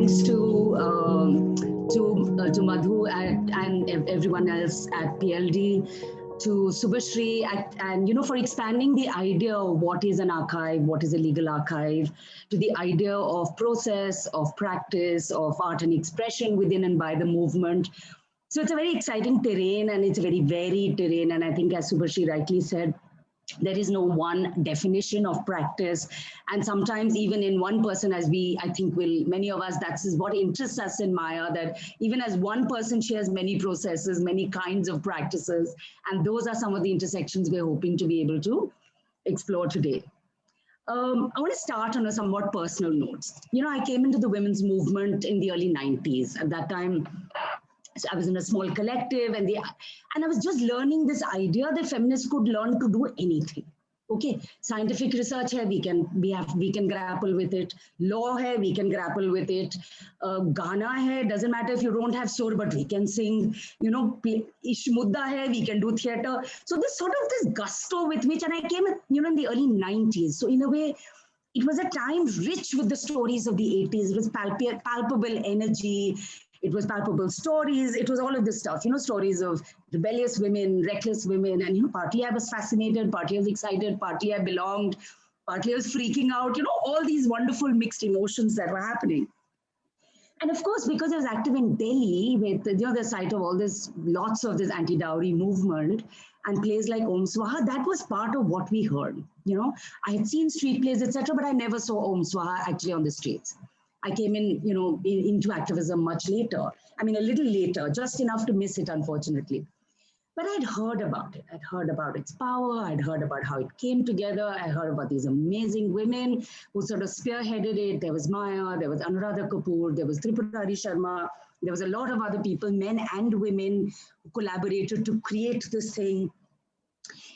thanks to Madhu and everyone else at PLD, to Subhashri, and for expanding the idea of what is an archive, what is a legal archive, to the idea of process, of practice, of art and expression within and by the movement. So it's a very exciting terrain, and it's a very varied terrain. And I think, as Subhashri rightly said, there is no one definition of practice. And sometimes even in one person, as I think many of us, that's what interests us in Maya, that even as one person shares many processes, many kinds of practices. And those are some of the intersections we're hoping to be able to explore today. I want to start on a somewhat personal note. I came into the women's movement in the early 90s. At that time, so I was in a small collective, and I was just learning this idea that feminists could learn to do anything. Okay, scientific research hai, we can grapple with it. Law hai, we can grapple with it. Gana hai, doesn't matter if you don't have sur, but we can sing. Ish mudda hai, we can do theater. So this gusto with which, and I came in the early 90s. So in a way, it was a time rich with the stories of the 80s. It was palpable energy. It was palpable stories. It was all of this stuff, stories of rebellious women, reckless women. And, partly I was fascinated, partly I was excited, partly I belonged, partly I was freaking out, all these wonderful mixed emotions that were happening. And of course, because I was active in Delhi with, the site of all this, lots of this anti-dowry movement and plays like Om Swaha, that was part of what we heard. I had seen street plays, etc., but I never saw Om Swaha actually on the streets. I came in, into activism much later. I mean, a little later, just enough to miss it, unfortunately. But I'd heard about it. I'd heard about its power. I'd heard about how it came together. I heard about these amazing women who sort of spearheaded it. There was Maya, there was Anuradha Kapoor, there was Tripurari Sharma. There was a lot of other people, men and women, who collaborated to create this thing.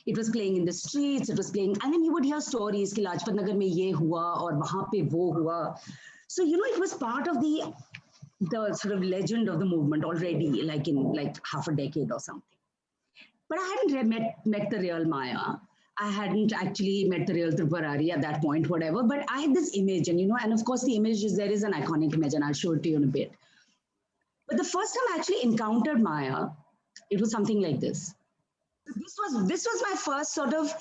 It was playing in the streets. It was playing, and then you would hear stories, ki Lajpat Nagar mein ye hua, or wahan pe wo hua. So, it was part of the sort of legend of the movement already, like in half a decade or something. But I hadn't met the real Maya. I hadn't actually met the real Tripurari at that point, whatever. But I had this image, and of course the image there is an iconic image, and I'll show it to you in a bit. But the first time I actually encountered Maya, it was something like this. This was my first sort of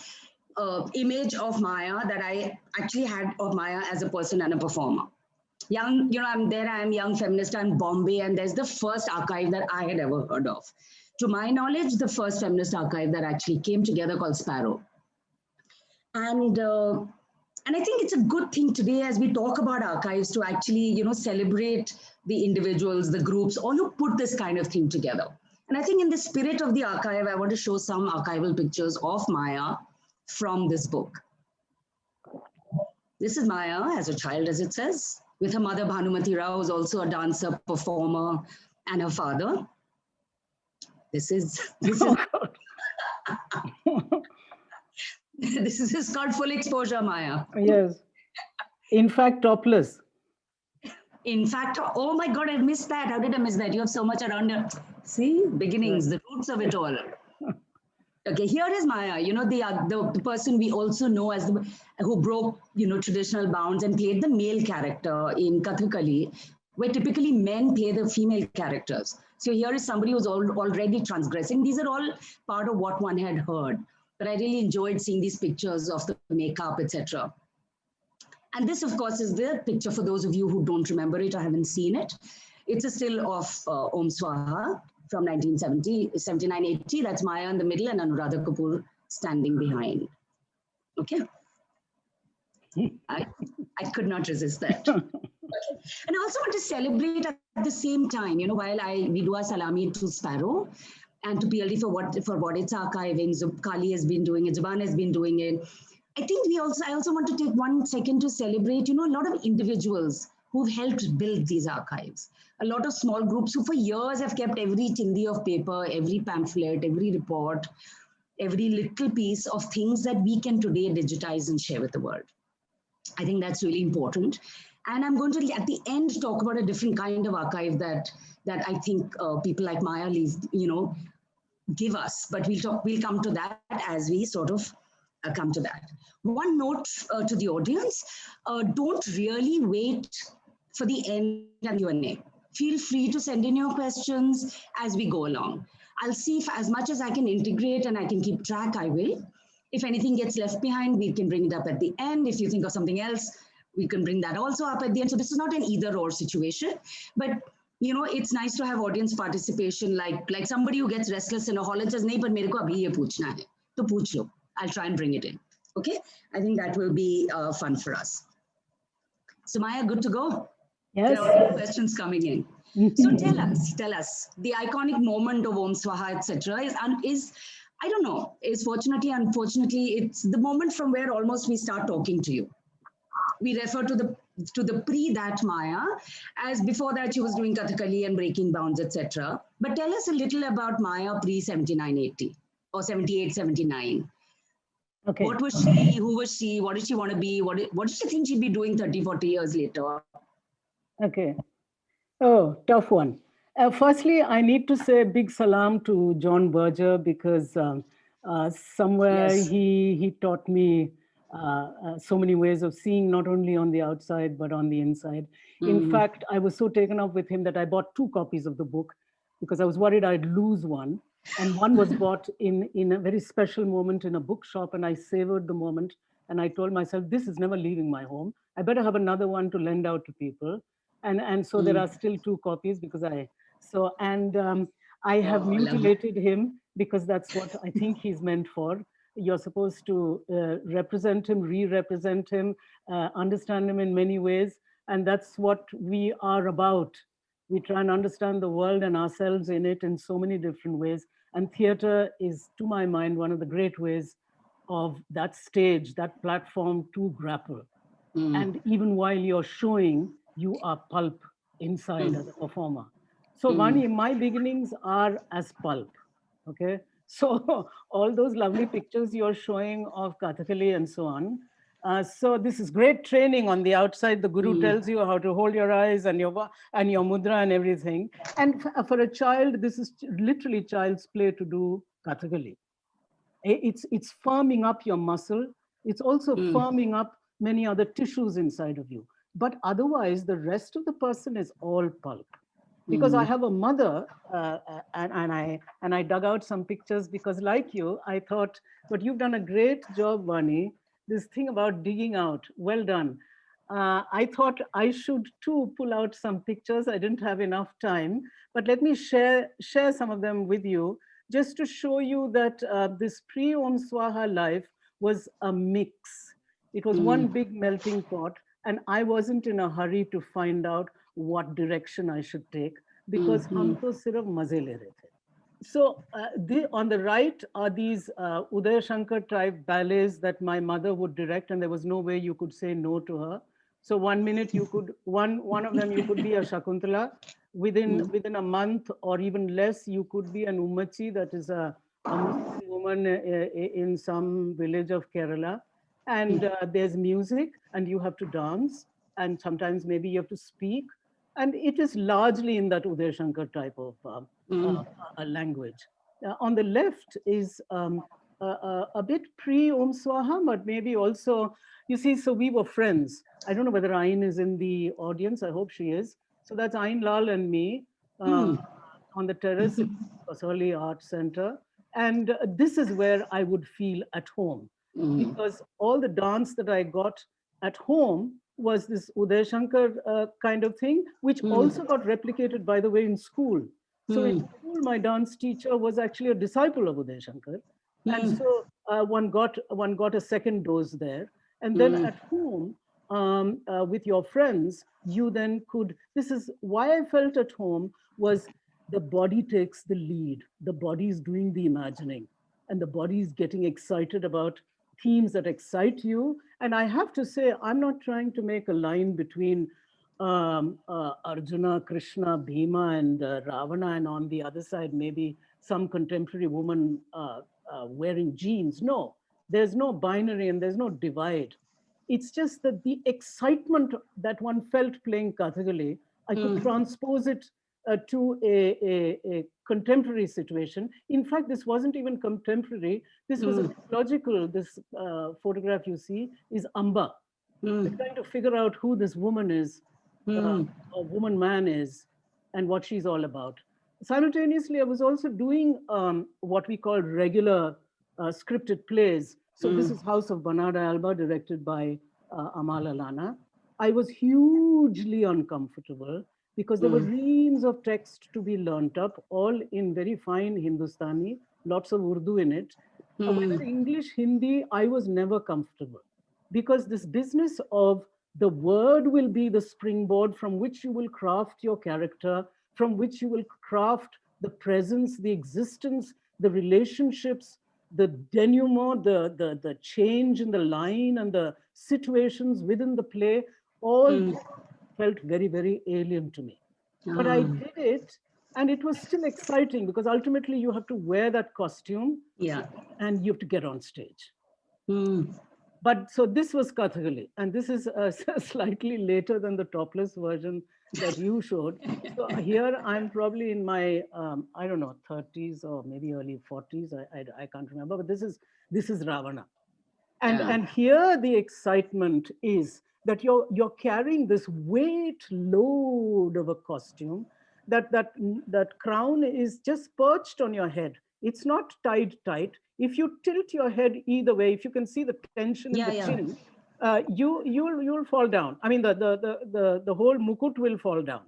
image of Maya that I actually had of Maya as a person and a performer. Young, I am young feminist, I'm Bombay, and there's the first archive that I had ever heard of. To my knowledge, the first feminist archive that actually came together called Sparrow. And I think it's a good thing today as we talk about archives to actually, celebrate the individuals, the groups, all who put this kind of thing together. And I think in the spirit of the archive, I want to show some archival pictures of Maya from this book. This is Maya as a child, as it says, with her mother, Bhanumati Rao, who's also a dancer, performer, and her father. This is this is called full exposure, Maya. Yes. In fact, topless. In fact, oh my God, I missed that. How did I miss that? You have so much around you. See, beginnings, the roots of it all. Okay, here is Maya, the person we also know as who broke, traditional bounds and played the male character in Kathakali, where typically men play the female characters. So here is somebody who's already transgressing. These are all part of what one had heard. But I really enjoyed seeing these pictures of the makeup, etc. And this, of course, is the picture for those of you who don't remember it or haven't seen it. It's a still of Om Swaha from 1979-80. That's Maya in the middle and Anuradha Kapoor standing behind. Okay. I could not resist that. Okay. And I also want to celebrate at the same time, while we do our salami to Sparrow and to PLD for what it's archiving, Kali has been doing it, Zuban has been doing it. I think I also want to take 1 second to celebrate, a lot of individuals who've helped build these archives. A lot of small groups who for years have kept every chindi of paper, every pamphlet, every report, every little piece of things that we can today digitize and share with the world. I think that's really important. And I'm going to, at the end, talk about a different kind of archive that I think people like Maya give us. But we'll come to that as we sort of come to that. One note to the audience, don't really wait for the end and Q&A. Feel free to send in your questions as we go along. I'll see if as much as I can integrate and I can keep track, I will. If anything gets left behind, we can bring it up at the end. If you think of something else, we can bring that also up at the end. So this is not an either or situation, but you know, it's nice to have audience participation, like somebody who gets restless in a hall and says, "Nahi, par mere ko abhi ye puchna hai." To pooch lo. I'll try and bring it in. Okay, I think that will be fun for us. So Maya, good to go? Yes. There are questions coming in. So tell us, the iconic moment of Om Swaha, etc. is I don't know, is fortunately, unfortunately, it's the moment from where almost we start talking to you. We refer to the pre that Maya, as before that she was doing Kathakali and breaking bounds, etc. But tell us a little about Maya pre 79-80 or 78-79. Okay. What was she? Who was she? What did she want to be? What did she think she'd be doing 30-40 years later? Okay. Oh, tough one. Firstly, I need to say a big salam to John Berger, because somewhere Yes. he taught me so many ways of seeing, not only on the outside, but on the inside. In fact, I was so taken up with him that I bought 2 copies of the book because I was worried I'd lose one. And one was bought in a very special moment in a bookshop, and I savored the moment. And I told myself, this is never leaving my home. I better have another one to lend out to people. And so there are still 2 copies because I have mutilated him because that's what I think he's meant for. You're supposed to represent him, re-represent him, understand him in many ways. And that's what we are about. We try and understand the world and ourselves in it in so many different ways. And theater is, to my mind, one of the great ways of that stage, that platform to grapple. And even while you're showing, you are pulp inside as a performer. So Vani, my beginnings are as pulp, okay? So all those lovely pictures you're showing of Kathakali and so on. So this is great training on the outside. The guru tells you how to hold your eyes and your mudra and everything. And for a child, this is literally child's play to do Kathakali. It's firming up your muscle. It's also firming up many other tissues inside of you. But otherwise, the rest of the person is all pulp. Because I have a mother, and I dug out some pictures because, like you, I thought, but you've done a great job, Vani. This thing about digging out, well done. I thought I should too pull out some pictures. I didn't have enough time, but let me share some of them with you, just to show you that this pre-Om Swaha life was a mix. It was one big melting pot, and I wasn't in a hurry to find out what direction I should take, because hum to sirf maze le rahe the. So on the right are these Uday Shankar type ballets that my mother would direct, and there was no way you could say no to her. So 1 minute you could, one of them you could be a Shakuntala. Within a month or even less, you could be an Ummachi, that is a Muslim woman in some village of Kerala. And there's music, and you have to dance, and sometimes maybe you have to speak. And it is largely in that Uday Shankar type of a language. On the left is a bit pre-Om Swaha, but maybe also, you see, so we were friends. I don't know whether Ain is in the audience. I hope she is. So that's Ain Lal and me on the terrace at Kasoli Art Center. And this is where I would feel at home, because all the dance that I got at home was this Uday Shankar kind of thing, which also got replicated, by the way, in school. So in school, my dance teacher was actually a disciple of Uday Shankar. And so one got a second dose there. And then at home, with your friends, you then could, this is why I felt at home, was the body takes the lead. The body is doing the imagining, and the body is getting excited about themes that excite you. And I have to say, I'm not trying to make a line between Arjuna, Krishna, Bhima, and Ravana, and on the other side, maybe some contemporary woman wearing jeans. No, there's no binary and there's no divide. It's just that the excitement that one felt playing Kathakali, I could transpose it to a contemporary situation. In fact, this wasn't even contemporary. This was a mythological. This photograph you see is Amba. They're trying to figure out who this woman is. Mm. a woman man is and what she's all about. Simultaneously, I was also doing what we call regular scripted plays. So this Mm. is House of Bernarda Alba, directed by Amal Alana. I was hugely uncomfortable because there were Mm. reams of text to be learnt up, all in very fine Hindustani, lots of Urdu in it. Whether Mm. English, Hindi, I was never comfortable because this business of the word will be the springboard from which you will craft your character, from which you will craft the presence, the existence, the relationships, the denouement, the change in the line and the situations within the play. All Mm. this felt very, very alien to me. But I Ah. did it, and it was still exciting because ultimately you have to wear that costume Yeah. and you have to get on stage. Mm. But so this was Kathakali, and this is slightly later than the topless version that you showed. So here I'm probably in my I don't know 30s or maybe early 40s. I can't remember, but this is Ravana, Yeah. and here the excitement is that you're carrying this weight load of a costume, that crown is just perched on your head. It's not tied tight. If you tilt your head either way, if you can see the tension in the Yeah. Yeah. chin, you'll fall down. I mean, the whole mukut will fall down.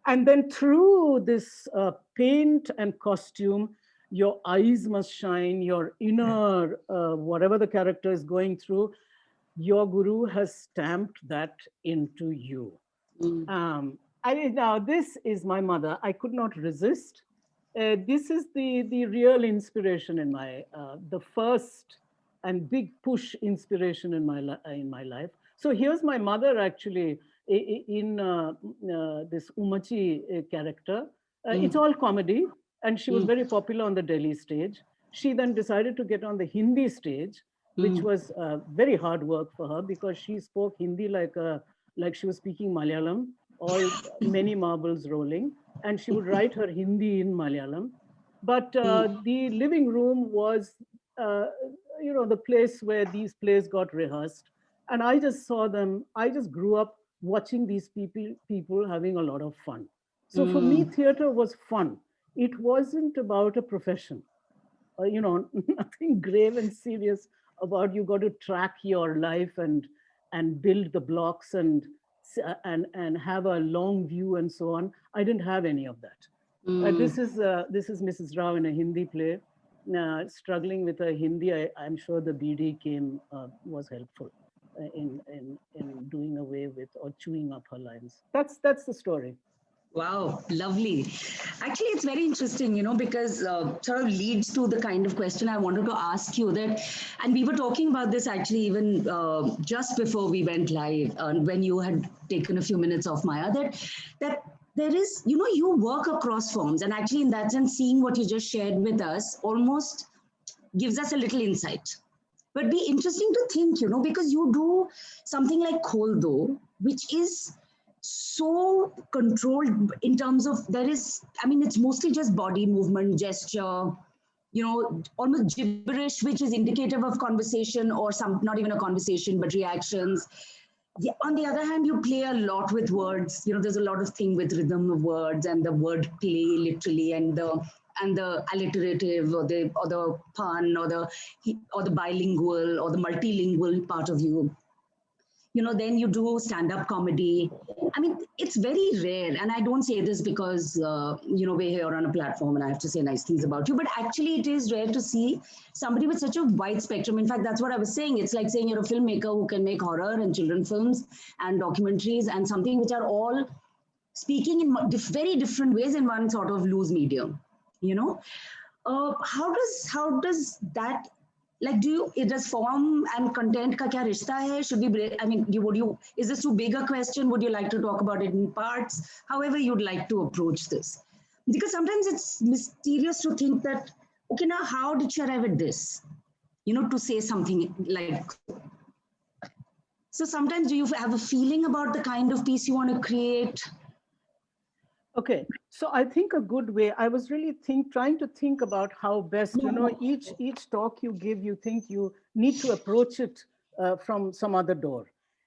And then through this paint and costume, your eyes must shine, your inner, whatever the character is going through, your guru has stamped that into you. Mm. Now, this is my mother. I could not resist. This is the real inspiration in the first and big push inspiration in my life. So here's my mother actually in this Umachi character. It's Mm. all comedy, and she was Mm. very popular on the Delhi stage. She then decided to get on the Hindi stage, which Mm. was very hard work for her because she spoke Hindi like she was speaking Malayalam, all many marbles rolling, and she would write her Hindi in Malayalam. But the living room was, uh, the place where these plays got rehearsed, and I just saw them. I just grew up watching these people having a lot of fun. So for me, Mm. theater was fun. It wasn't about a profession, nothing grave and serious about you got to track your life and build the blocks and have a long view and so on. I didn't have any of that. Mm. This is Mrs. Rao in a Hindi play, struggling with a Hindi. I'm sure the BD was helpful in doing away with or chewing up her lines. That's the story. Wow, lovely. Actually, it's very interesting, because sort of leads to the kind of question I wanted to ask you that, and we were talking about this actually even just before we went live, when you had taken a few minutes off Maya, that there is, you work across forms, and actually in that sense, seeing what you just shared with us almost gives us a little insight. But be interesting to think, because you do something like Kholdo, which is so controlled in terms of I mean, it's mostly just body movement, gesture, almost gibberish, which is indicative of conversation or not even a conversation, but reactions. On the other hand, you play a lot with words. There's a lot of thing with rhythm of words and the word play literally, and the alliterative or the pun or the bilingual or the multilingual part of you. Then you do stand-up comedy. I mean, it's very rare, and I don't say this because we're here on a platform and I have to say nice things about you, but actually it is rare to see somebody with such a wide spectrum. In fact, that's what I was saying. It's like saying you're a filmmaker who can make horror and children films and documentaries and something which are all speaking in very different ways in one sort of loose medium. you know how does that, like, it does form and content ka kya rishta hai? Should we, I mean, is this too big a question? Would you like to talk about it in parts, however you'd like to approach this? Because sometimes it's mysterious to think that, okay, now how did she arrive at this, to say something like so. So sometimes, do you have a feeling about the kind of piece you want to create? Okay, so I think a good way. I was really trying to think about how best. Each talk you give, you think you need to approach it from some other door,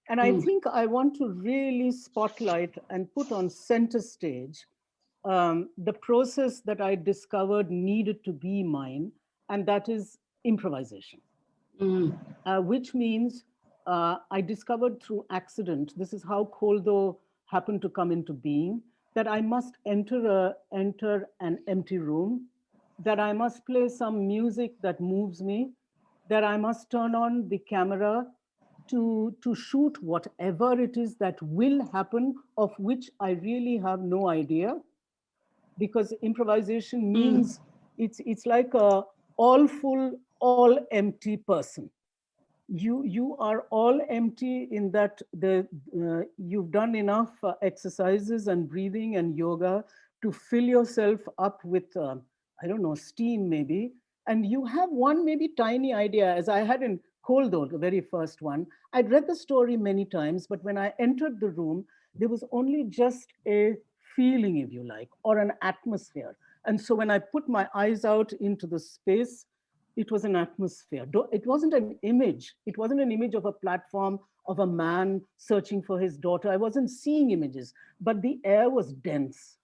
And I think I want to really spotlight and put on center stage the process that I discovered needed to be mine, and that is improvisation, which means I discovered through accident, this is how Kholdo happened to come into being, that I must enter an empty room, that I must play some music that moves me, that I must turn on the camera to shoot whatever it is that will happen, of which I really have no idea, because improvisation means it's like a all full, all empty person. You are all empty in that you've done enough exercises and breathing and yoga to fill yourself up with I don't know, steam maybe, and you have one maybe tiny idea, as I had in Kholdo, the very first one. I'd read the story many times, but when I entered the room, there was only just a feeling, if you like, or an atmosphere. And so when I put my eyes out into the space, it was an atmosphere. It wasn't an image. It wasn't an image of a platform of a man searching for his daughter. I wasn't seeing images, but the air was dense.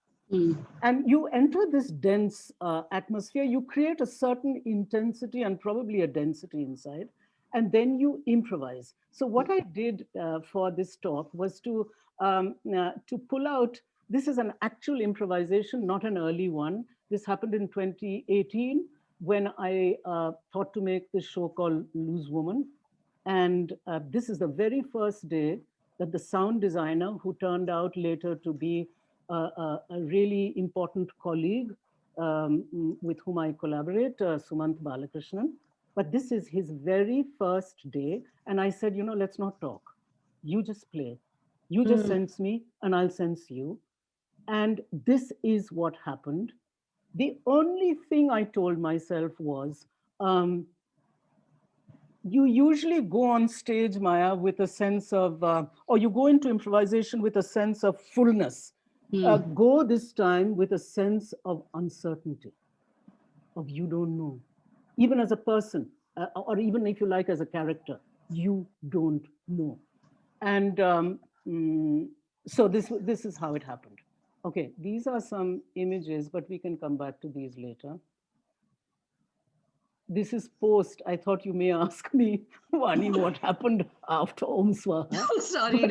And you enter this dense atmosphere, you create a certain intensity and probably a density inside, and then you improvise. So what I did for this talk was to pull out, this is an actual improvisation, not an early one. This happened in 2018 when I thought to make this show called Loose Woman. And this is the very first day that the sound designer, who turned out later to be a really important colleague with whom I collaborate, Sumant Balakrishnan. But this is his very first day. And I said, you know, let's not talk. You just play. You just sense me and I'll sense you. And this is what happened. The only thing I told myself was, you usually go on stage, Maya, with a sense of, or you go into improvisation with a sense of fullness. Go this time with a sense of uncertainty, of you don't know. Even as a person, or even if you like as a character, you don't know. And so this is how it happened. Okay, these are some images, but we can come back to these later. This is post. I thought you may ask me, Vani, what happened after Om Swaha. Sorry,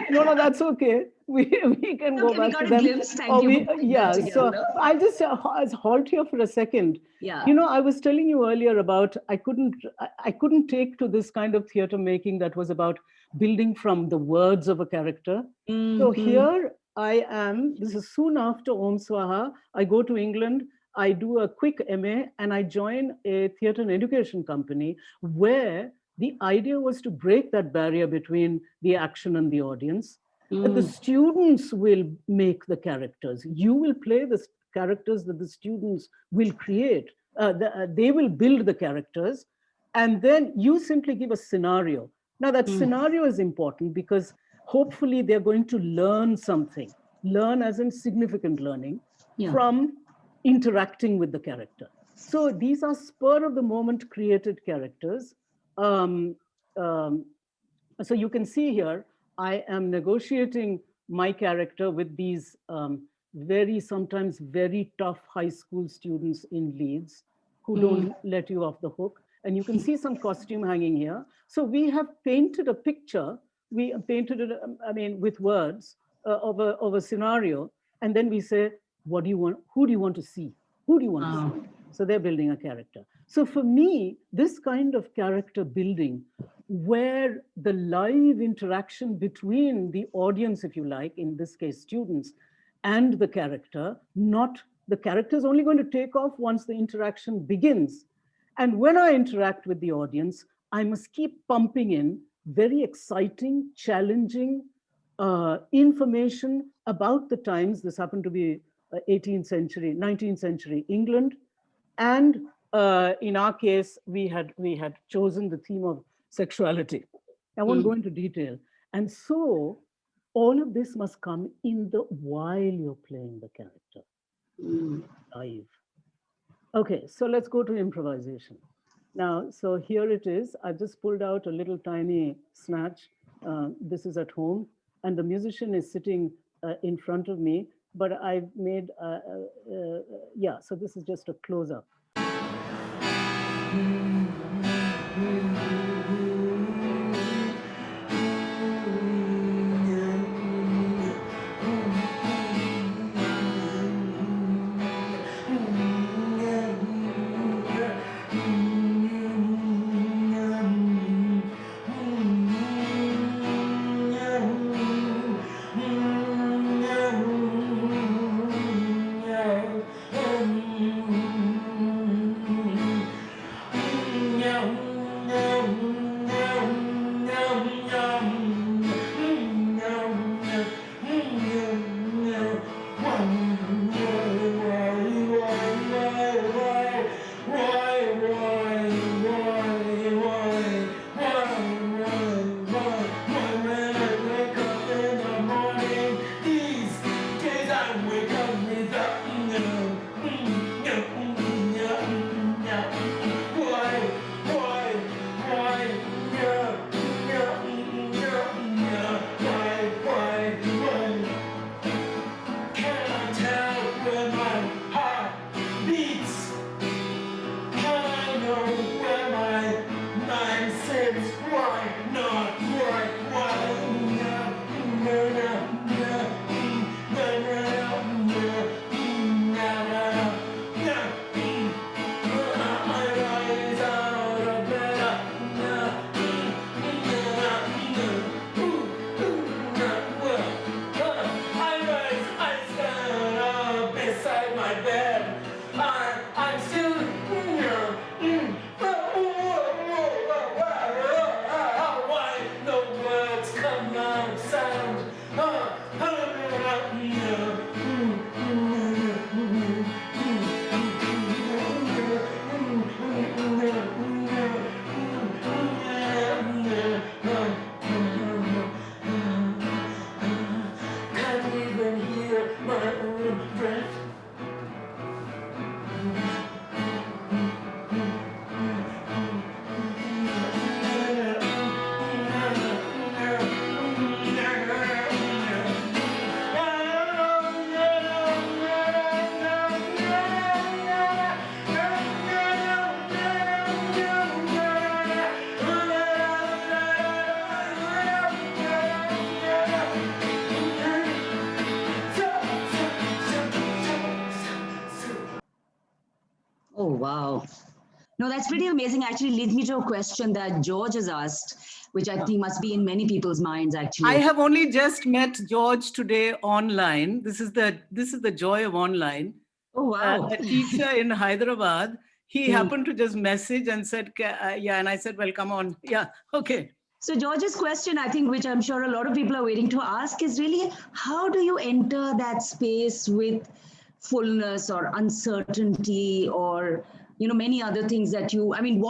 no, that's okay. We can go back to them. Glimpse. Thank you. Yeah, so I'll just halt here for a second. Yeah. You know, I was telling you earlier about I couldn't take to this kind of theater making that was about building from the words of a character. So here I am. This is soon after Om Swaha. I go to England. I do a quick MA and I join a theater and education company where the idea was to break that barrier between the action and the audience. The students will make the characters. You will play the characters that the students will create. They will build the characters. And then you simply give a scenario. Now that scenario is important because hopefully they're going to learn something. Learn as in significant learning from interacting with the character. So these are spur of the moment created characters. So you can see here, I am negotiating my character with these sometimes very tough high school students in Leeds who don't let you off the hook. And you can see some costume hanging here. So we have painted a picture. We painted it, I mean, with words of a scenario. And then we say, what do you want? Who do you want to see? Who do you want to see? So they're building a character. So for me, this kind of character building, where the live interaction between the audience, if you like, in this case, students, and the character, not the character is only going to take off once the interaction begins. And when I interact with the audience, I must keep pumping in very exciting, challenging information about the times. This happened to be 18th century, 19th century England. And in our case, we had chosen the theme of sexuality. I won't go into detail. And so all of this must come in while you're playing the character live. Okay, so let's go to improvisation. Now, so here it is. I've just pulled out a little tiny snatch This is at home, and the musician is sitting in front of me, but I've made, yeah, so this is just a close-up. Oh, wow. No, that's pretty amazing. Actually, leads me to a question that George has asked, which I think must be in many people's minds, actually. I have only just met George today online. This is the joy of online. Oh, wow. A teacher in Hyderabad, he happened to just message and said, yeah, and I said, well, come on. Yeah, okay. So George's question, I think, which I'm sure a lot of people are waiting to ask, is really, how do you enter that space with fullness or uncertainty or, you know, many other things that you, I mean,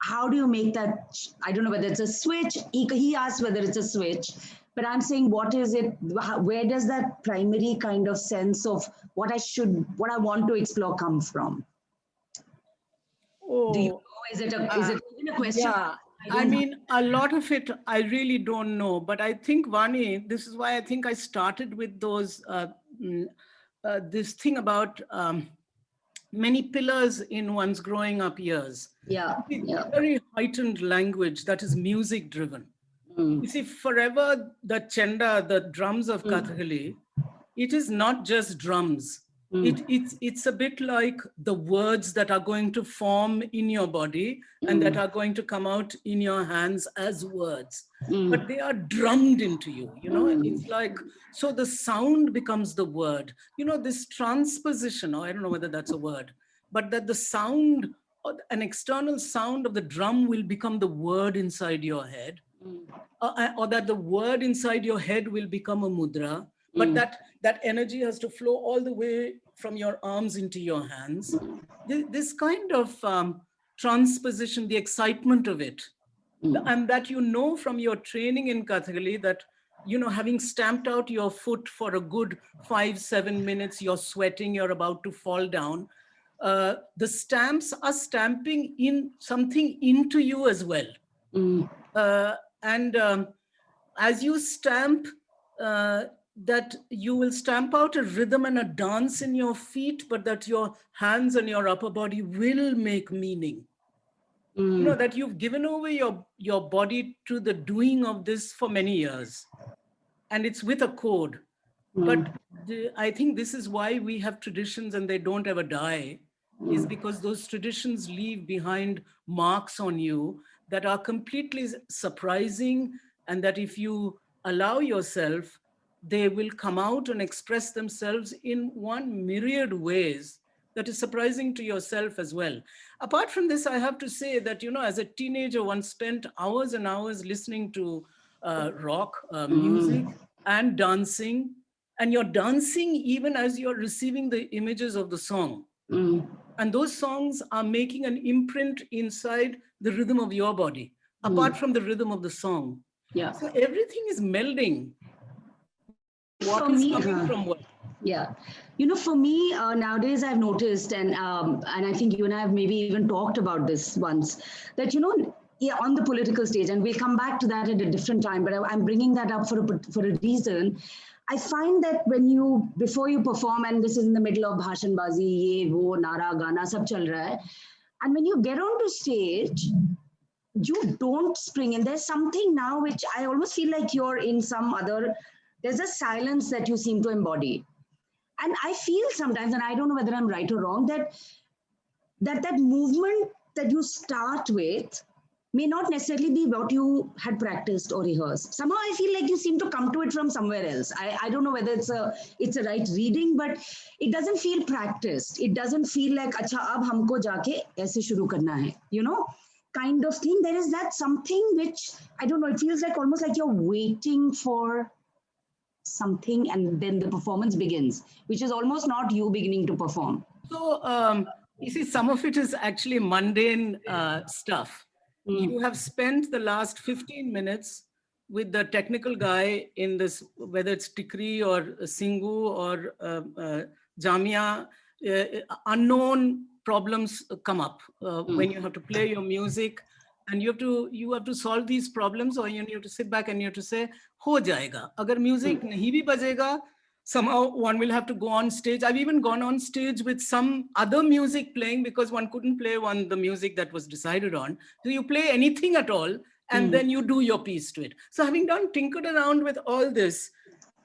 how do you make that, I don't know whether it's a switch, he asked whether it's a switch, but I'm saying, what is it, where does that primary kind of sense of what I want to explore come from? Oh, do you know, is it even a question? Yeah. I mean, a lot of it, I really don't know. But I think, Vani, this is why I think I started with those, this thing about many pillars in one's growing up years. Yeah. Very heightened language that is music driven. You see, forever the chenda, the drums of Kathakali, it is not just drums. It's a bit like the words that are going to form in your body and that are going to come out in your hands as words. But they are drummed into you, you know, it's like, so the sound becomes the word. You know, this transposition, or I don't know whether that's a word, but that the sound, an external sound of the drum will become the word inside your head. Or that the word inside your head will become a mudra, but that energy has to flow all the way from your arms into your hands. This kind of transposition, the excitement of it, and that you know from your training in Kathakali that, you know, having stamped out your foot for a good 5-7 minutes, you're sweating, you're about to fall down. The stamps are stamping in something into you as well. as you stamp, that you will stamp out a rhythm and a dance in your feet, but that your hands and your upper body will make meaning. You know, that you've given over your body to the doing of this for many years, and it's with a code. But I think this is why we have traditions and they don't ever die, is because those traditions leave behind marks on you that are completely surprising, and that if you allow yourself, they will come out and express themselves in one myriad ways that is surprising to yourself as well. Apart from this, I have to say that, you know, as a teenager, one spent hours and hours listening to rock music and dancing, and you're dancing even as you're receiving the images of the song. And those songs are making an imprint inside the rhythm of your body, apart from the rhythm of the song. Yeah. So everything is melding. What For is me, coming from what? yeah, you know, for me nowadays I've noticed, and I think you and I have maybe even talked about this once, that you know, yeah, on the political stage, and we'll come back to that at a different time. But I'm bringing that up for a reason. I find that when you before you perform, and this is in the middle of bhashan bazi, ye wo nara gana sab chal raha hai, and when you get onto stage, you don't spring in. There's something now which I almost feel like you're in some other. There's a silence that you seem to embody, and I feel sometimes, and I don't know whether I'm right or wrong, that movement that you start with may not necessarily be what you had practiced or rehearsed. Somehow I feel like you seem to come to it from somewhere else. I don't know whether it's a right reading, but it doesn't feel practiced. It doesn't feel like acha ab humko jaake aise shuru karna hai, you know, kind of thing. There is that something which, I don't know, it feels like almost like you're waiting for something, and then the performance begins, which is almost not you beginning to perform. So, you see, some of it is actually mundane stuff. You have spent the last 15 minutes with the technical guy in this, whether it's Tikri or Singhu or Jamia, unknown problems come up when you have to play your music, and you have to solve these problems, or you have to sit back and you have to say, ho jayega. Agar music nahi bhi bajega, somehow one will have to go on stage. I've even gone on stage with some other music playing because one couldn't play the music that was decided on. So you play anything at all, and then you do your piece to it. So having tinkered around with all this,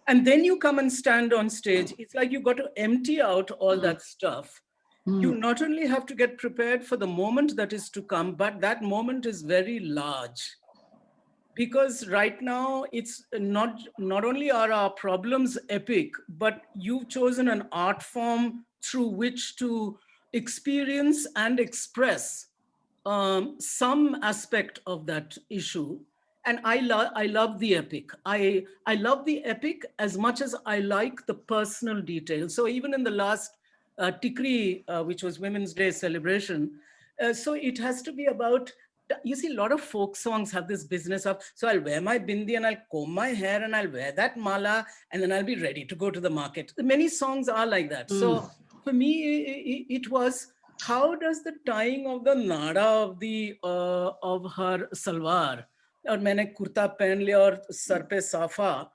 and then you come and stand on stage, it's like you got to empty out all that stuff. You not only have to get prepared for the moment that is to come, but that moment is very large. Because right now it's not only are our problems epic, but you've chosen an art form through which to experience and express some aspect of that issue. And I love the epic. I love the epic as much as I like the personal details. So even in the last Tikri, which was Women's Day celebration, so it has to be about, you see, a lot of folk songs have this business of, so I'll wear my bindi and I'll comb my hair and I'll wear that mala and then I'll be ready to go to the market. Many songs are like that. So for me, it was, how does the tying of the nada of her salwar, or मैंने kurta पहन लिया और sir पे साफा,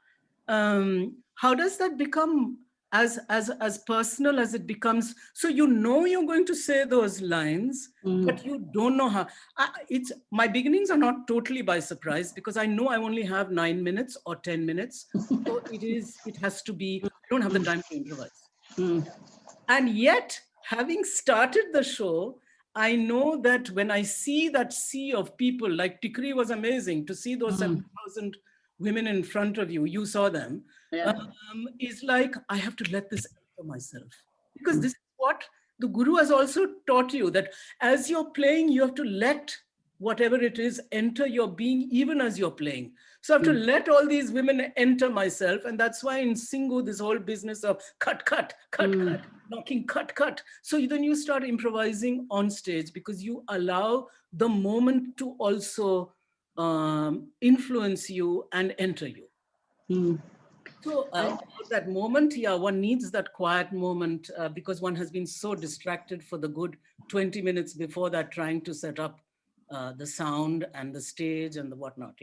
how does that become as personal as it becomes? So you know you're going to say those lines, but you don't know how. It's, my beginnings are not totally by surprise, because I know I only have 9 minutes or 10 minutes. So it has to be, I don't have the time to improvise. And yet, having started the show, I know that when I see that sea of people, like Tikri was amazing to see those 7,000 women in front of you, you saw them, is like, I have to let this enter myself. Because this is what the Guru has also taught you, that as you're playing, you have to let whatever it is enter your being, even as you're playing. So I have to let all these women enter myself. And that's why in Singhu, this whole business of cut, knocking, cut. So then you start improvising on stage, because you allow the moment to also influence you and enter you. So that moment, one needs that quiet moment, because one has been so distracted for the good 20 minutes before that, trying to set up the sound and the stage and the whatnot.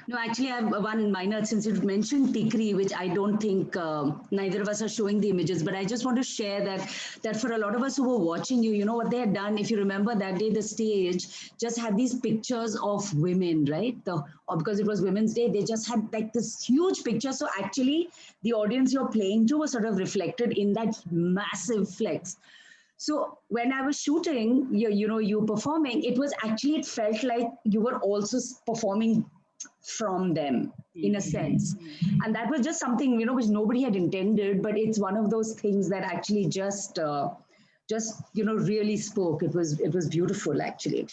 No, actually, I have one minor, since you mentioned Tikri, which I don't think neither of us are showing the images, but I just want to share that for a lot of us who were watching you, you know what they had done. If you remember that day, the stage just had these pictures of women, right? Or because it was Women's Day, they just had like this huge picture. So actually, the audience you're playing to was sort of reflected in that massive flex. So when I was shooting, you performing, it felt like you were also performing from them in a sense. And that was just something, which nobody had intended, but it's one of those things that actually just really spoke. It was beautiful actually.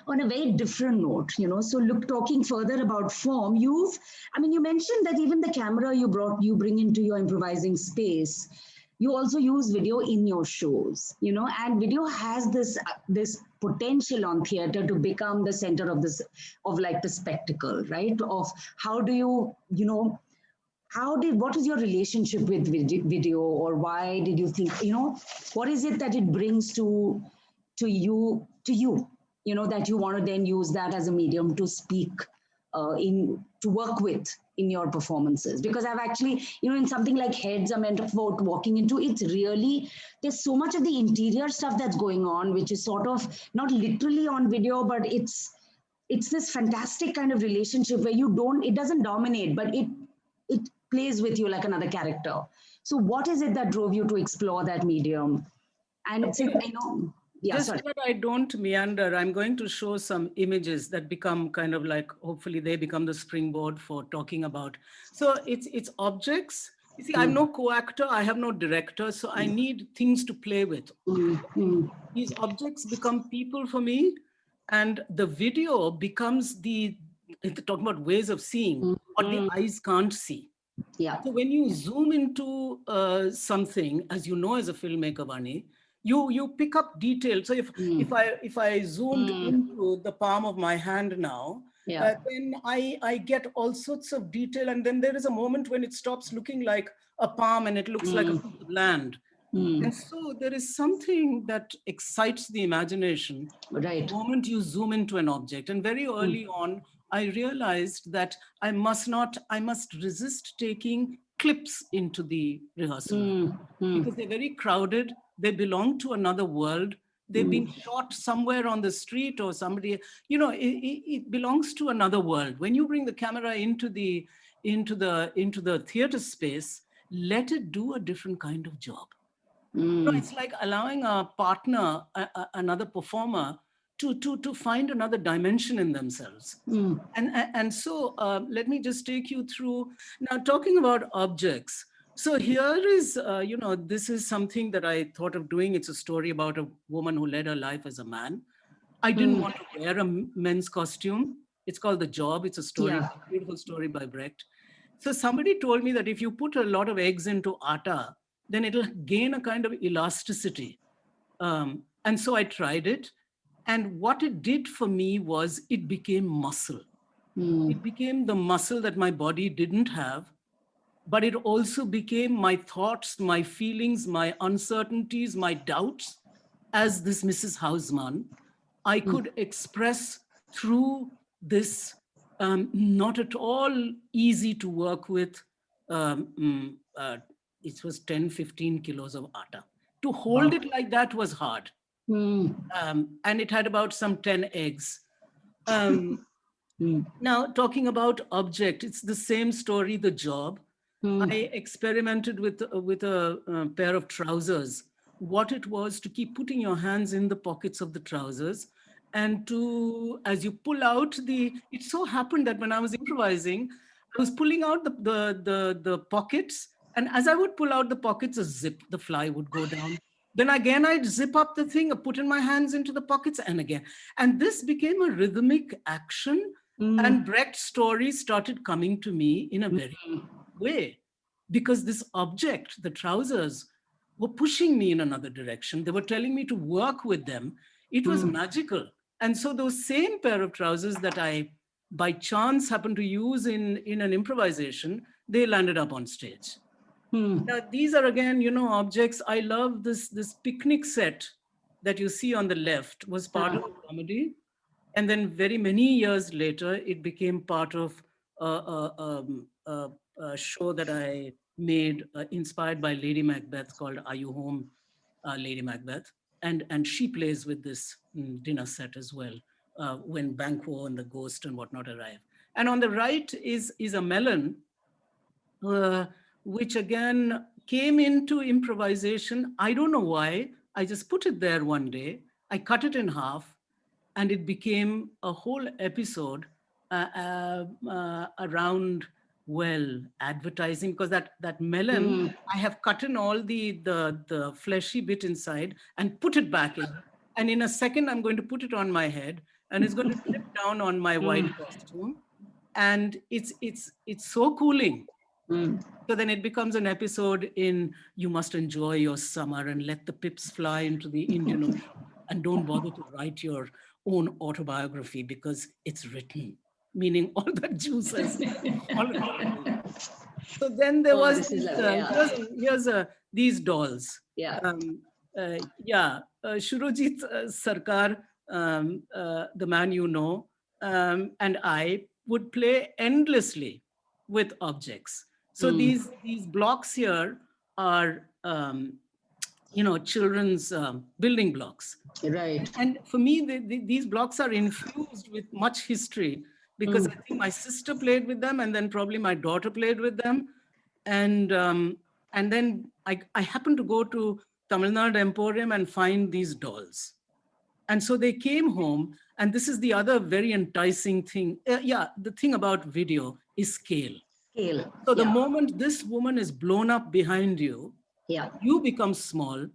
On a very different note, so look, talking further about form, you mentioned that even the camera you bring into your improvising space, you also use video in your shows, and video has this potential on theater to become the center of like the spectacle, right? Of how do what is your relationship with video, or why did you think, what is it that it brings to you that you want to then use that as a medium to speak to work with in your performances? Because I've actually, in something like Heads are meant about walking into, it's really, there's so much of the interior stuff that's going on, which is sort of not literally on video, but it's this fantastic kind of relationship where it doesn't dominate, but it plays with you like another character. So what is it that drove you to explore that medium? And since yeah, just sorry. so that I don't meander, I'm going to show some images that become kind of like, hopefully they become the springboard for talking about. So it's objects. You see, I'm no co-actor, I have no director, so I need things to play with. These objects become people for me, and the video becomes talking about ways of seeing what the eyes can't see. Yeah. So when you zoom into something, as you know, as a filmmaker, Vani, you pick up detail. So if I zoomed into the palm of my hand now, then I get all sorts of detail, and then there is a moment when it stops looking like a palm and it looks like a piece of land. And so there is something that excites the imagination Right. the moment you zoom into an object. And very early on, I realized that I must resist taking clips into the rehearsal because they're very crowded. They belong to another world. They've been shot somewhere on the street, or somebody, it belongs to another world. When you bring the camera into the theater space, let it do a different kind of job. It's like allowing a partner, another performer, to find another dimension in themselves. And so let me just take you through now, talking about objects. So here is, this is something that I thought of doing. It's a story about a woman who led her life as a man. I didn't want to wear a men's costume. It's called The Job. It's a story, a beautiful story by Brecht. So somebody told me that if you put a lot of eggs into atta, then it'll gain a kind of elasticity. And so I tried it. And what it did for me was it became muscle. It became the muscle that my body didn't have, but it also became my thoughts, my feelings, my uncertainties, my doubts. As this Mrs. Hausmann, I could express through this not at all easy to work with. It was 10, 15 kilos of atta. To hold it like that was hard. And it had about some 10 eggs. Now, talking about object, it's the same story, The Job. I experimented with a pair of trousers, what it was to keep putting your hands in the pockets of the trousers, and as you pull out it so happened that when I was improvising, I was pulling out the pockets, and as I would pull out the pockets, the fly would go down. Then again, I'd zip up the thing, put in my hands into the pockets, and again. And this became a rhythmic action, and Brecht's stories started coming to me in a very way, because this object, the trousers, were pushing me in another direction. They were telling me to work with them. It was magical. And so those same pair of trousers that I, by chance, happened to use in an improvisation, they landed up on stage. Now, these are, again, objects. I love this picnic set that you see on the left was part of a comedy. And then very many years later, it became part of a show that I made inspired by Lady Macbeth called Are You Home, Lady Macbeth? And she plays with this dinner set as well when Banquo and the ghost and whatnot arrive. And on the right is a melon, uh, which again came into improvisation. I don't know why. I just put it there one day. I cut it in half, and it became a whole episode around, well, advertising, because that melon, I have cut in all the fleshy bit inside and put it back in, and in a second I'm going to put it on my head, and it's going to drip down on my white costume, and it's so cooling. So then it becomes an episode in You Must Enjoy Your Summer and let the pips fly into the Indian Ocean, and don't bother to write your own autobiography because it's written, meaning all the juices. So then there was here's these dolls. Yeah. Shurojit Sarkar, the man you know, and I would play endlessly with objects. So these blocks here are children's building blocks. Right. And for me, these blocks are infused with much history because I think my sister played with them, and then probably my daughter played with them, and then I happened to go to Tamil Nadu Emporium and find these dolls, and so they came home. And this is the other very enticing thing. The thing about video is scale. So the moment this woman is blown up behind you, you become small,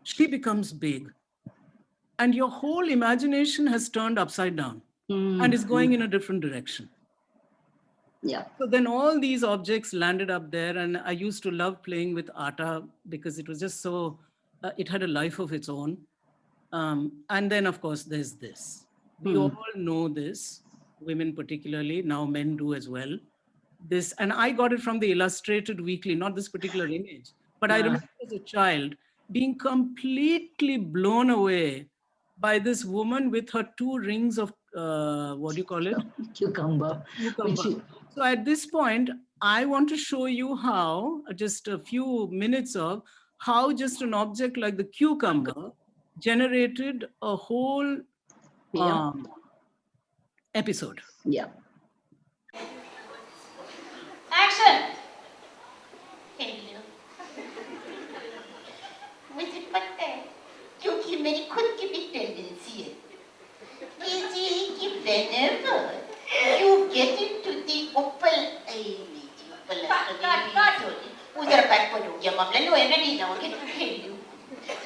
she becomes big, and your whole imagination has turned upside down and is going in a different direction. So then all these objects landed up there, and I used to love playing with Atta because it was just so, it had a life of its own. And then, of course, there's this. We all know this, women particularly, now men do as well. This, and I got it from the Illustrated Weekly, not this particular image, but I remember as a child being completely blown away by this woman with her 2 rings of, what do you call it? Cucumber. So at this point, I want to show you how, just a few minutes of how just an object like the cucumber generated a whole episode. Action! Hello. मुझे पता है क्योंकि मेरी खुद की भी tendency है कि whenever you get into the opal उधर बैकवर्ड हो गया मामला नो एनर्जी ना ओके हेलो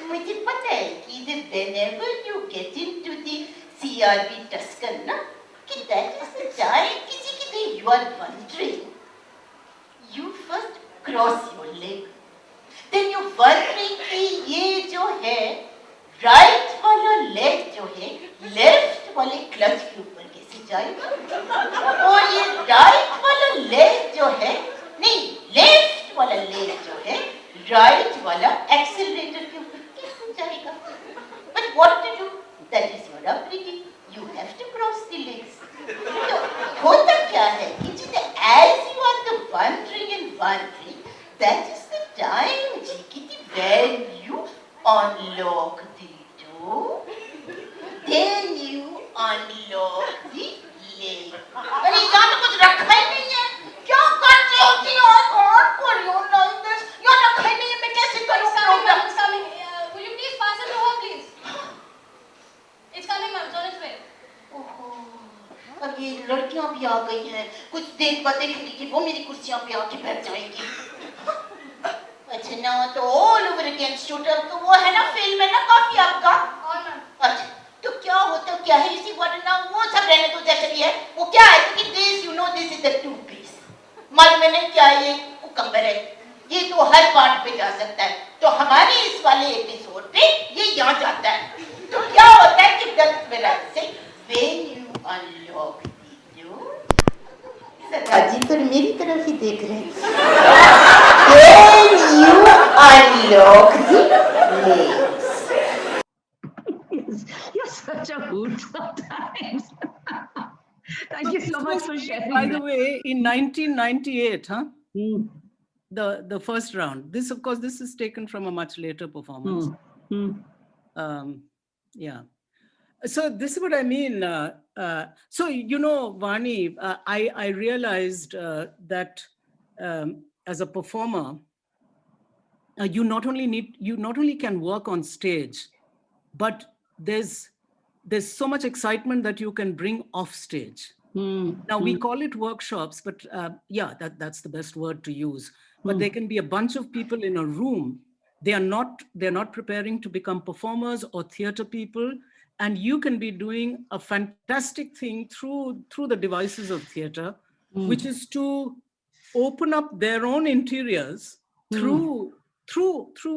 मुझे पता है कि whenever you get into the CRB Tuscan ना कि that is the time कि you are wondering. You first cross your leg. Then you wondering कि ये जो है right वाला leg जो है left वाले clutch के ऊपर कैसे जाएगा और ये right वाला leg जो है नहीं left वाला leg जो है right वाला accelerator के ऊपर कैसे जाएगा. But what to do? That is your upbringing. You have to cross the legs. तो होता क्या है कि as you are the wondering, that is the time when you unlock the door, then you unlock the leg. अरे यहाँ तो कुछ रखा ही नहीं है. क्या करते होती हो? God, for you like this? यहाँ रखा ही नहीं है. मैं कैसे करूँ program? It's coming. Will you please pass it to her, please? It's coming, ma'am. It's on its way. अब ये लड़कियां भी आ गई हैं. कुछ देर बाद देखेंगी कि वो मेरी कुर्सियां पे आके बैठ जाएंगी. अच्छा ना तो all over again shoot up तो वो है ना फिल्म है ना काफी आपका. अच्छा तो क्या होता क्या है इसी वाला ना वो सब रहने तो जैसे भी है वो क्या है कि this you know this is the two piece. मालूम है नहीं क्या ये कुकम्बर है. ये तो हर पार्ट पे जा सकता है. तो हमारे इस वाले एपिसोड पे ये यहाँ जाता है. तो क्या होता है कि दस मिनट से when you unlock the door, सदाजी तो मेरी तरफ ही देख रहे हैं. When you unlock the legs. You're such a hoot sometimes. Very by the nice. way, in 1998, Mm, the first round. This, of course, this is taken from a much later performance. mm, Yeah. So this is what I mean. So, you know, Vani, I realized that as a performer, you not only can work on stage, but there's so much excitement that you can bring off stage. Now we call it workshops, but yeah, that's the best word to use. But there can be a bunch of people in a room. They're not preparing to become performers or theater people, and you can be doing a fantastic thing through the devices of theater, which is to open up their own interiors through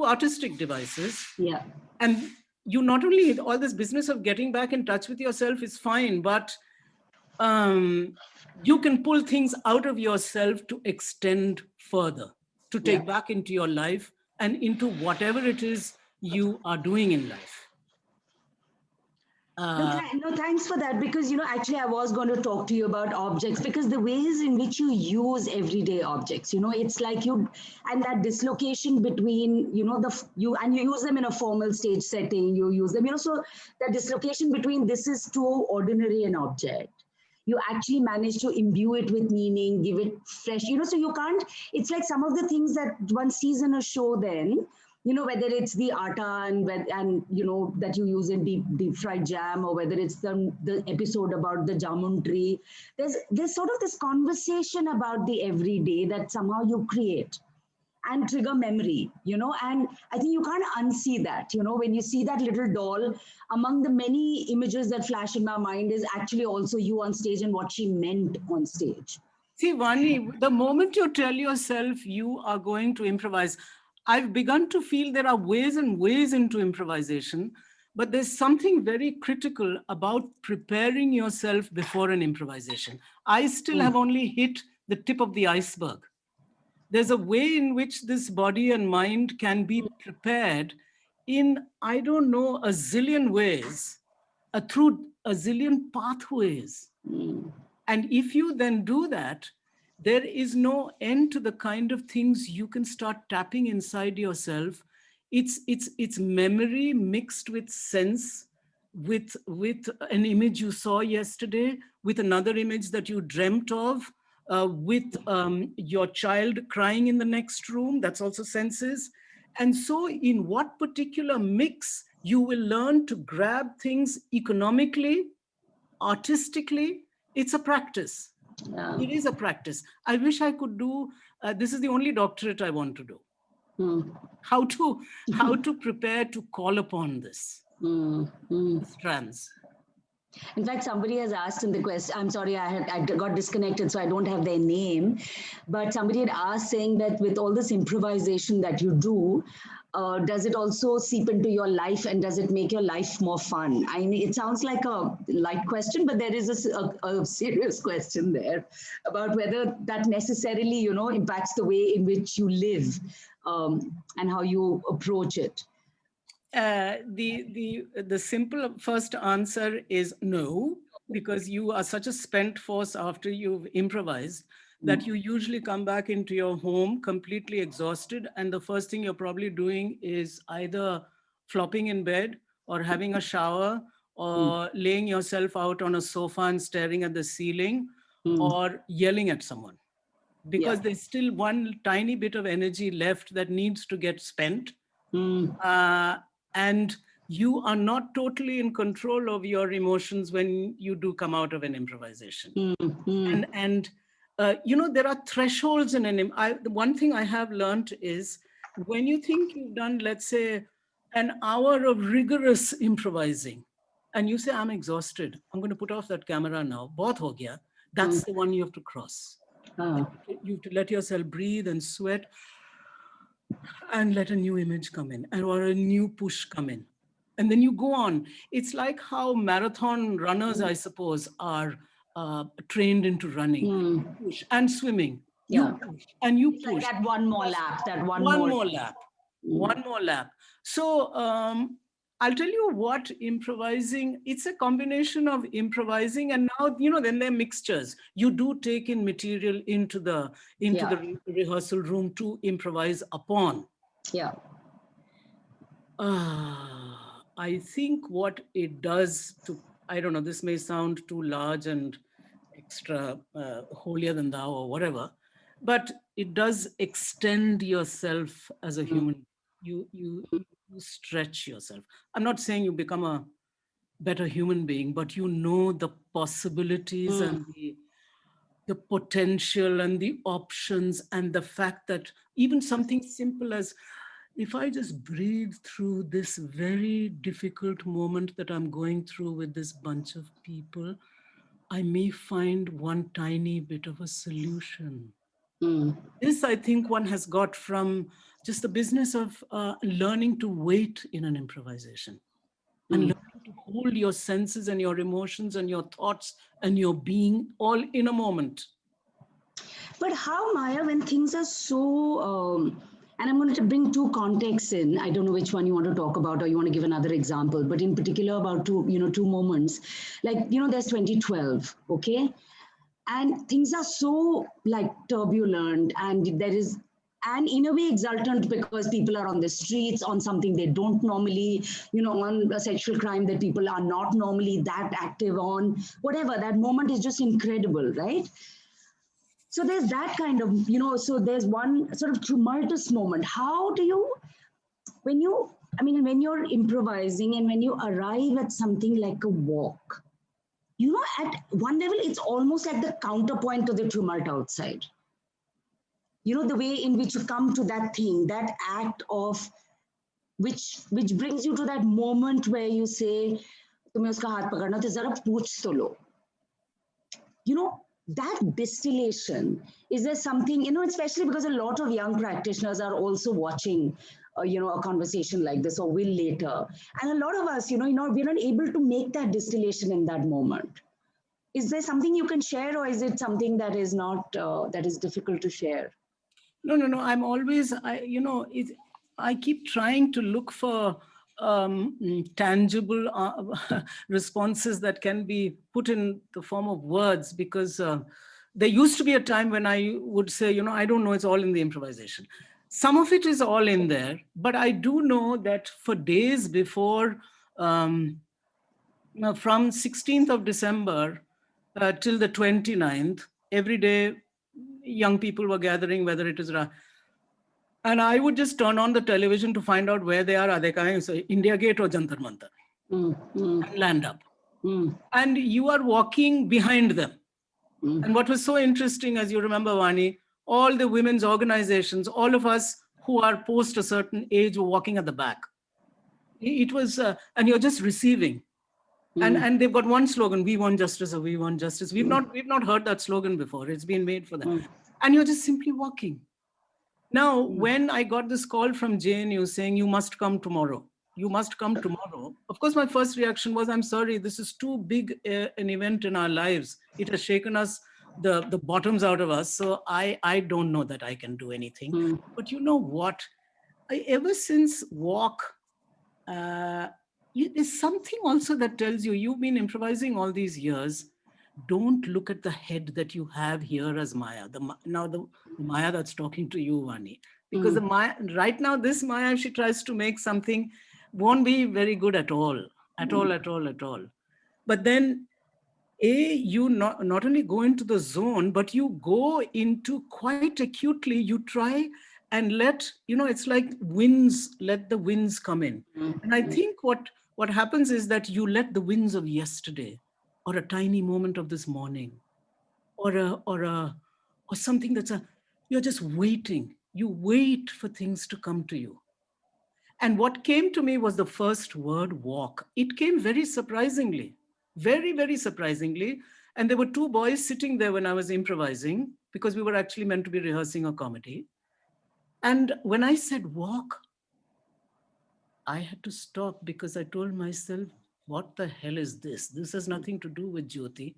artistic devices. Yeah. And you not only, all this business of getting back in touch with yourself is fine, but you can pull things out of yourself to extend further, to take back into your life and into whatever it is you are doing in life. No, thanks for that, because, you know, actually I was going to talk to you about objects, because the ways in which you use everyday objects, you know, it's like and that dislocation between, you know, you use them in a formal stage setting, you use them, you know, so that dislocation between this is too ordinary an object. You actually manage to imbue it with meaning, give it fresh, you know, so you can't, it's like some of the things that one sees in a show then, you know, whether it's the atta and you know, that you use in deep fried jam, or whether it's the episode about the jamun tree, there's sort of this conversation about the everyday that somehow you create and trigger memory, you know, and I think you can't unsee that, you know, when you see that little doll, among the many images that flash in my mind is actually also you on stage and what she meant on stage. See, Vani, the moment you tell yourself you are going to improvise, I've begun to feel there are ways and ways into improvisation, but there's something very critical about preparing yourself before an improvisation. I still have only hit the tip of the iceberg. There's a way in which this body and mind can be prepared in, I don't know, a zillion ways, through a zillion pathways. And if you then do that, there is no end to the kind of things you can start tapping inside yourself. It's memory mixed with sense, with an image you saw yesterday, with another image that you dreamt of, with your child crying in the next room, that's also senses. And so in what particular mix you will learn to grab things economically, artistically, it's a practice. Yeah. It is a practice. I wish I could do, this is the only doctorate I want to do. How to prepare to call upon this, strands. In fact, somebody has asked in the question, I'm sorry, I got disconnected, so I don't have their name, but somebody had asked saying that with all this improvisation that you do, does it also seep into your life and does it make your life more fun? I mean, it sounds like a light question, but there is a serious question there about whether that necessarily, you know, impacts the way in which you live and how you approach it. The simple first answer is no, because you are such a spent force after you've improvised that you usually come back into your home completely exhausted, and the first thing you're probably doing is either flopping in bed or having a shower or laying yourself out on a sofa and staring at the ceiling or yelling at someone, because there's still one tiny bit of energy left that needs to get spent. And you are not totally in control of your emotions when you do come out of an improvisation. And you know, there are thresholds in the one thing I have learned is when you think you've done, let's say, an hour of rigorous improvising, and you say, I'm exhausted, I'm going to put off that camera now, bahut ho gaya, that's the one you have to cross. You have to let yourself breathe and sweat and let a new image come in, or a new push come in. And then you go on. It's like how marathon runners, I suppose, are trained into running push, and swimming. You push and you push. Like that one more lap, one more lap. So I'll tell you what, improvising, it's a combination of improvising and now, then there are mixtures. You do take in material into the rehearsal room to improvise upon. Yeah. I think what it does to, I don't know, this may sound too large and extra holier than thou or whatever, but it does extend yourself as a human. You stretch yourself. I'm not saying you become a better human being, but you know the possibilities and the potential and the options, and the fact that even something simple as, if I just breathe through this very difficult moment that I'm going through with this bunch of people, I may find one tiny bit of a solution. This, I think, one has got from just the business of learning to wait in an improvisation and learning to hold your senses and your emotions and your thoughts and your being all in a moment. But how, Maya, when things are so, and I'm going to bring two contexts in. I don't know which one you want to talk about, or you want to give another example, but in particular about two moments. Like, there's 2012, okay? And things are so like turbulent, and there is, and in a way exultant, because people are on the streets on something they don't normally, on a sexual crime that people are not normally that active on, whatever. That moment is just incredible, right? So there's that kind of, so there's one sort of tumultuous moment. How do you, when you're improvising and when you arrive at something like a walk, at one level, it's almost like the counterpoint to the tumult outside. The way in which you come to that thing, that act of, which brings you to that moment where you say, "Tumhe uska haath pakadna to zara pooch to lo." That distillation, is there something, especially because a lot of young practitioners are also watching, a conversation like this, or will later. And a lot of us, we're not able to make that distillation in that moment. Is there something you can share, or is it something that is not, that is difficult to share? No. I'm always, I keep trying to look for tangible responses that can be put in the form of words, because there used to be a time when I would say, I don't know, it's all in the improvisation. Some of it is all in there, but I do know that for days before, from 16th of December till the 29th, every day young people were gathering, whether it is and I would just turn on the television to find out where they are they coming? So India Gate or Jantar Mantar, and land up. And you are walking behind them. And what was so interesting, as you remember, Vani, all the women's organizations, all of us who are post a certain age were walking at the back. It was, and you're just receiving. And they've got one slogan: "We want justice," or "We want justice." We've not heard that slogan before. It's been made for them. And you're just simply walking. Now, when I got this call from JNU saying, "You must come tomorrow, you must come tomorrow," of course, my first reaction was, "I'm sorry, this is too big an event in our lives. It has shaken us, the bottoms out of us. So I don't know that I can do anything." But you know what? Ever since walk, there's something also that tells you, you've been improvising all these years. Don't look at the head that you have here as Maya. The Maya that's talking to you, Vani. Because the Maya, right now, this Maya, if she tries to make something, won't be very good at all. At all. But then, you not only go into the zone, but you go into quite acutely, you try and let, it's like winds, let the winds come in. And I think what happens is that you let the winds of yesterday, or a tiny moment of this morning, or something you're just waiting. You wait for things to come to you. And what came to me was the first word, walk. It came very surprisingly, very, very surprisingly. And there were two boys sitting there when I was improvising, because we were actually meant to be rehearsing a comedy. And when I said walk, I had to stop, because I told myself, what the hell is this? This has nothing to do with Jyoti.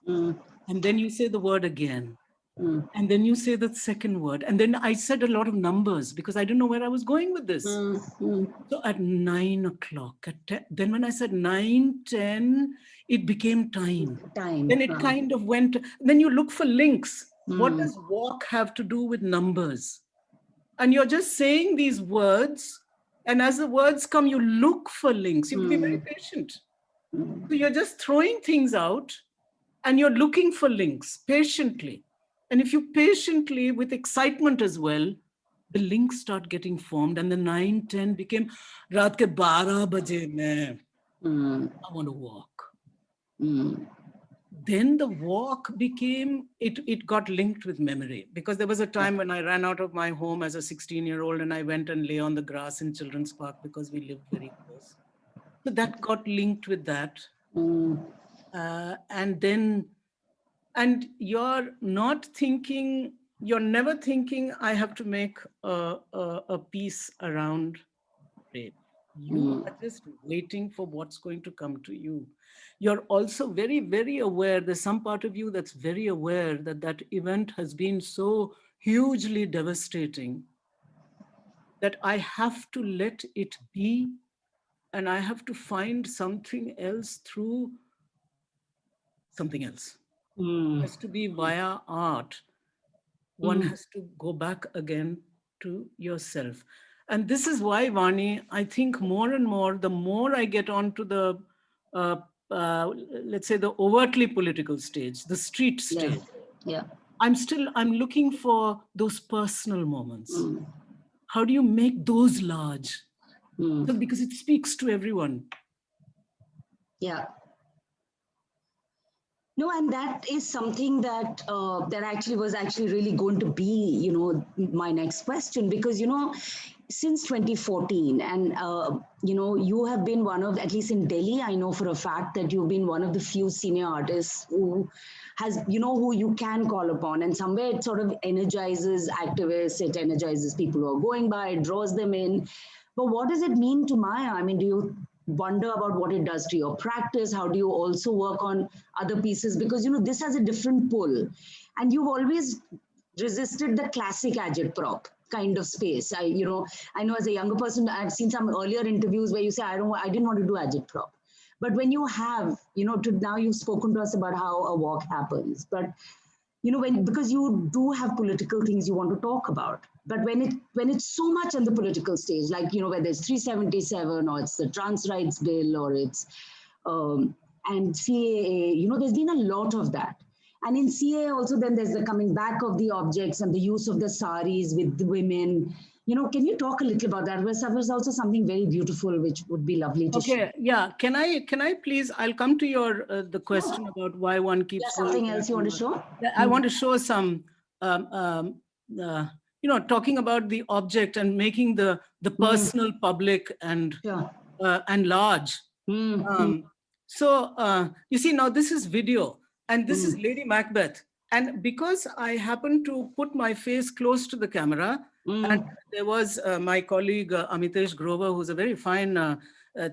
And then you say the word again. And then you say the second word. And then I said a lot of numbers because I didn't know where I was going with this. So at 9 o'clock, at 10, then when I said 9, 10, it became time. Then it kind of went, then you look for links. What does walk have to do with numbers? And you're just saying these words. And as the words come, you look for links. You have to be very patient. So you're just throwing things out and you're looking for links patiently. And if you patiently, with excitement as well, the links start getting formed. And the 9, 10 became, Raat ke 12 baje main, I want to walk. Then the walk became, it got linked with memory. Because there was a time when I ran out of my home as a 16-year-old and I went and lay on the grass in Children's Park because we lived very close. So that got linked with that. And you're not thinking, you're never thinking, I have to make a piece around rape. You are just waiting for what's going to come to you. You're also very, very aware. There's some part of you that's very aware that that event has been so hugely devastating that I have to let it be and I have to find something else through something else. It has to be via art. One has to go back again to yourself. And this is why, Vani, I think more and more, the more I get onto the, let's say, the overtly political stage, the street stage, I'm looking for those personal moments. How do you make those large? Because it speaks to everyone. Yeah. No, and that is something that that actually was really going to be, you know, my next question, because, you know, since 2014, and you know, you have been one of, at least in Delhi, I know for a fact that you've been one of the few senior artists who has, you know, who you can call upon, and somewhere it sort of energizes activists, it energizes people who are going by, it draws them in. But what does it mean to Maya? I mean, do you wonder about what it does to your practice? How do you also work on other pieces? Because, you know, this has a different pull, and you've always resisted the classic agitprop kind of space. I know as a younger person, I've seen some earlier interviews where you say, I didn't want to do agitprop. But when you have, you know, now you've spoken to us about how a walk happens, but, you know, because you do have political things you want to talk about. But when it's so much on the political stage, like, you know, whether it's 377 or it's the trans rights bill or it's and CAA, you know, there's been a lot of that. And in CAA also, then there's the coming back of the objects and the use of the saris with the women. You know, can you talk a little about that? That was also something very beautiful, which would be lovely to share. Yeah. Can I please, I'll come to your, the question about why one keeps something else you want to show? I want to show some, you know, talking about the object and making the personal public and large. So you see, now this is video and this is Lady Macbeth. And because I happened to put my face close to the camera, and there was my colleague Amitesh Grover, who's a very fine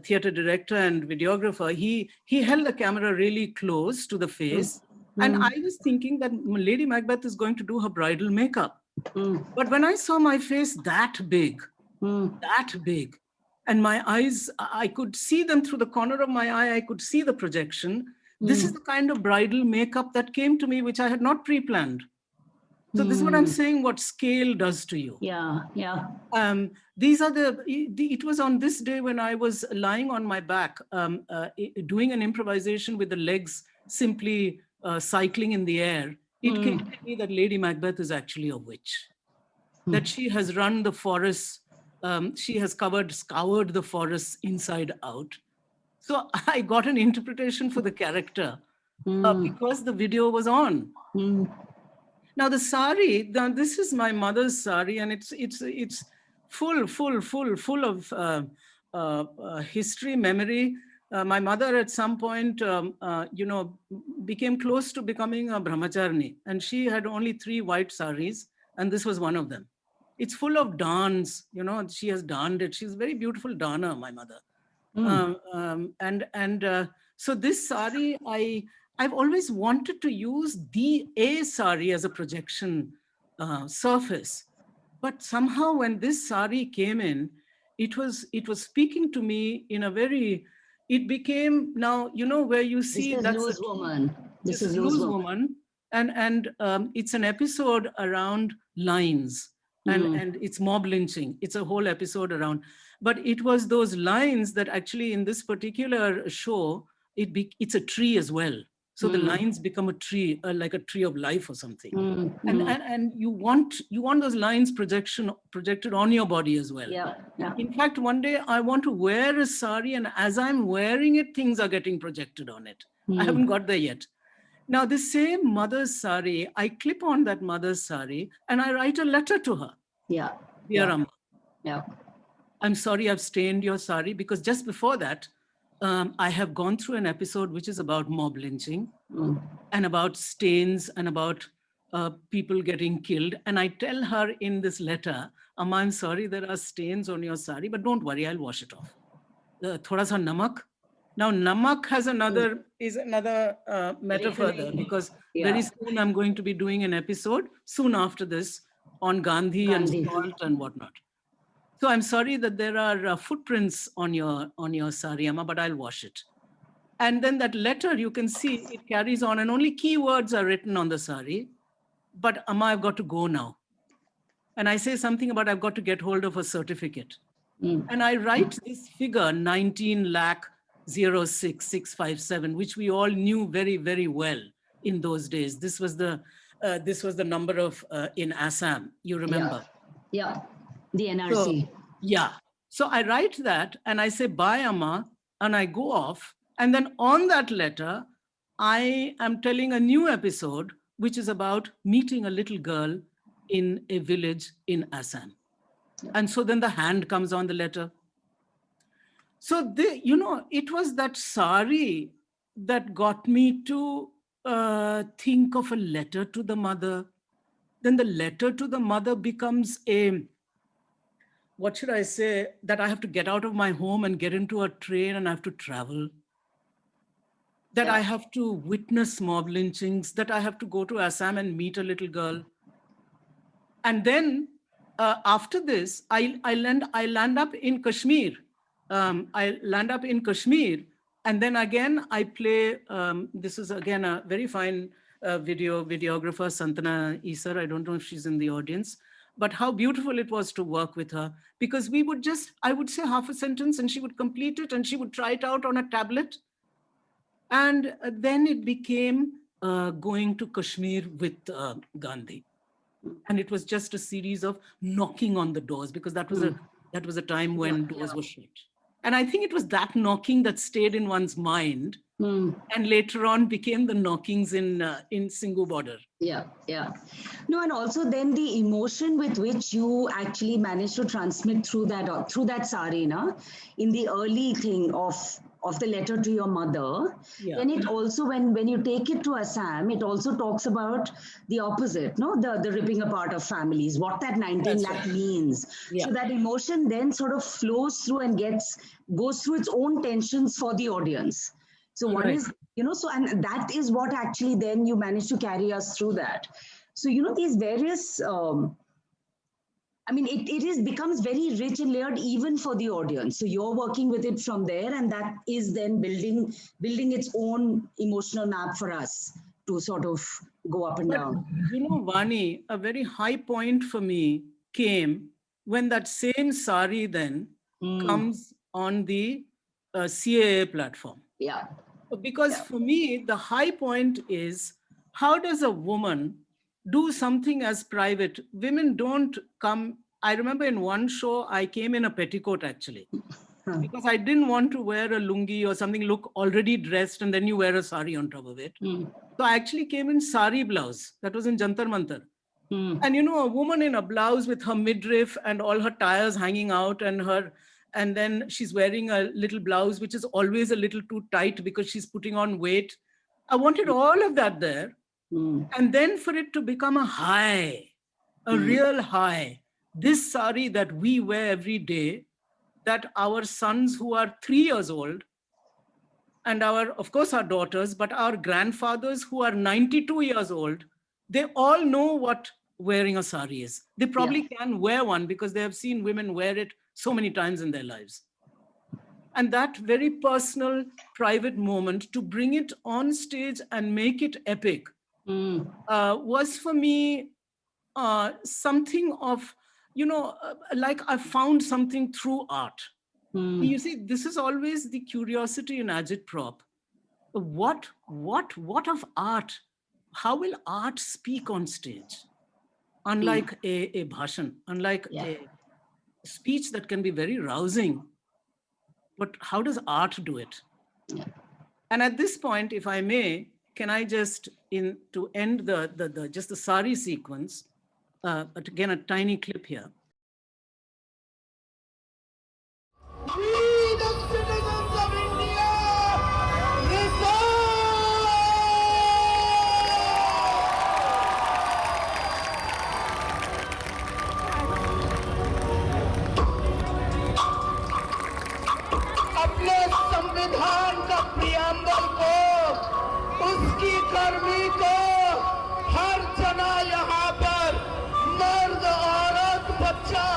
theater director and videographer, he held the camera really close to the face. And I was thinking that Lady Macbeth is going to do her bridal makeup. But when I saw my face that big, and my eyes, I could see them through the corner of my eye, I could see the projection. This is the kind of bridal makeup that came to me, which I had not pre-planned. So this is what I'm saying, what scale does to you. These are it was on this day when I was lying on my back, doing an improvisation with the legs simply cycling in the air. It came to me that Lady Macbeth is actually a witch, that she has run the forests, she has scoured the forests inside out. So I got an interpretation for the character because the video was on. Now the sari, this is my mother's sari, and it's full of history, memory. My mother at some point, you know, became close to becoming a brahmacharni, and she had only 3 white saris, and this was one of them. It's full of dance, you know, she has darned it. She's a very beautiful darner, my mother. So this sari, I've always wanted to use a sari as a projection surface. But somehow when this sari came in, it was speaking to me in a very, it became now, where you see This is Loose Woman. This is Loose Woman. And it's an episode around lines and it's mob lynching. It's a whole episode around, but it was those lines that actually in this particular show, it's a tree as well. So the lines become a tree, like a tree of life or something. And you want those lines projected on your body as well. Yeah. In fact, one day I want to wear a sari, and as I'm wearing it, things are getting projected on it. I haven't got there yet. Now, the same mother's sari, I clip on that mother's sari and I write a letter to her. Yeah. Dear Amma, Yeah. I'm sorry I've stained your sari, because just before that, I have gone through an episode which is about mob lynching and about stains and about people getting killed. And I tell her in this letter, Amma, I'm sorry there are stains on your sari, but don't worry, I'll wash it off. Thoda sa namak. Now, namak has another metaphor there, because very soon I'm going to be doing an episode soon after this on Gandhi and salt and whatnot. So I'm sorry that there are footprints on your sari, Amma, but I'll wash it. And then that letter, you can see it carries on, and only key words are written on the sari. But Amma, I've got to go now. And I say something about I've got to get hold of a certificate. And I write this figure, 19 lakh 06657, which we all knew very, very well in those days. This was the number of in Assam, you remember? Yeah. The NRC. So I write that and I say, bye, Amma, and I go off. And then on that letter, I am telling a new episode, which is about meeting a little girl in a village in Assam. And so then the hand comes on the letter. So, it was that sari that got me to think of a letter to the mother. Then the letter to the mother becomes what should I say, that I have to get out of my home and get into a train and I have to travel. That I have to witness mob lynchings, that I have to go to Assam and meet a little girl. And then after this, I land up in Kashmir. I land up in Kashmir, and then again I play, this is again a very fine videographer, Santana Isar. I don't know if she's in the audience, but how beautiful it was to work with her, because I would say half a sentence and she would complete it and she would try it out on a tablet. And then it became going to Kashmir with Gandhi. And it was just a series of knocking on the doors, because that was a time when doors were shut. And I think it was that knocking that stayed in one's mind, and later on became the knockings in Singhu border. Yeah. No, and also then the emotion with which you actually managed to transmit through that sari, na, in the early thing of the letter to your mother. Then it also, when you take it to Assam, it also talks about the opposite, no, the ripping apart of families, what that 19 lakh means. So that emotion then sort of flows through and goes through its own tensions for the audience. So one is, so, and that is what actually then you manage to carry us through that. So, these various, becomes very rich and layered even for the audience. So you're working with it from there, and that is then building its own emotional map for us to sort of go up and down. Vani, a very high point for me came when that same sari then comes on the CAA platform. Yeah. Because for me, the high point is, how does a woman do something as private? Women don't come. I remember in one show, I came in a petticoat actually, because I didn't want to wear a lungi or something, look already dressed, and then you wear a sari on top of it. So I actually came in sari blouse. That was in Jantar Mantar. And a woman in a blouse with her midriff and all her tires hanging out, and then she's wearing a little blouse, which is always a little too tight because she's putting on weight. I wanted all of that there. And then for it to become a high, a real high, this sari that we wear every day, that our sons who are 3 years old and of course, our daughters, but our grandfathers who are 92 years old, they all know what wearing a sari is. They probably can wear one because they have seen women wear it so many times in their lives. And that very personal, private moment to bring it on stage and make it epic was for me something of, like I found something through art. You see, this is always the curiosity in Agitprop. What of art? How will art speak on stage? Unlike a bhashan, unlike a speech that can be very rousing, but how does art do it? And at this point, if I may, can I just, to end just the sari sequence, but again, a tiny clip here. We the citizens of India resolve अपने संविधान का preamble को, उसकी गर्मी को हर जना यहाँ पर मर्द, औरत, बच्चा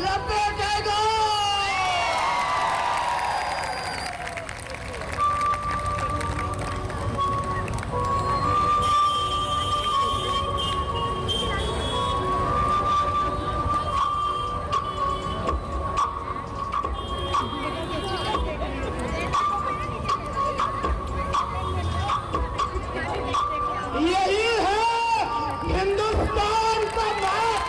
लपेटेगा। यही है हिंदुस्तान का मैप।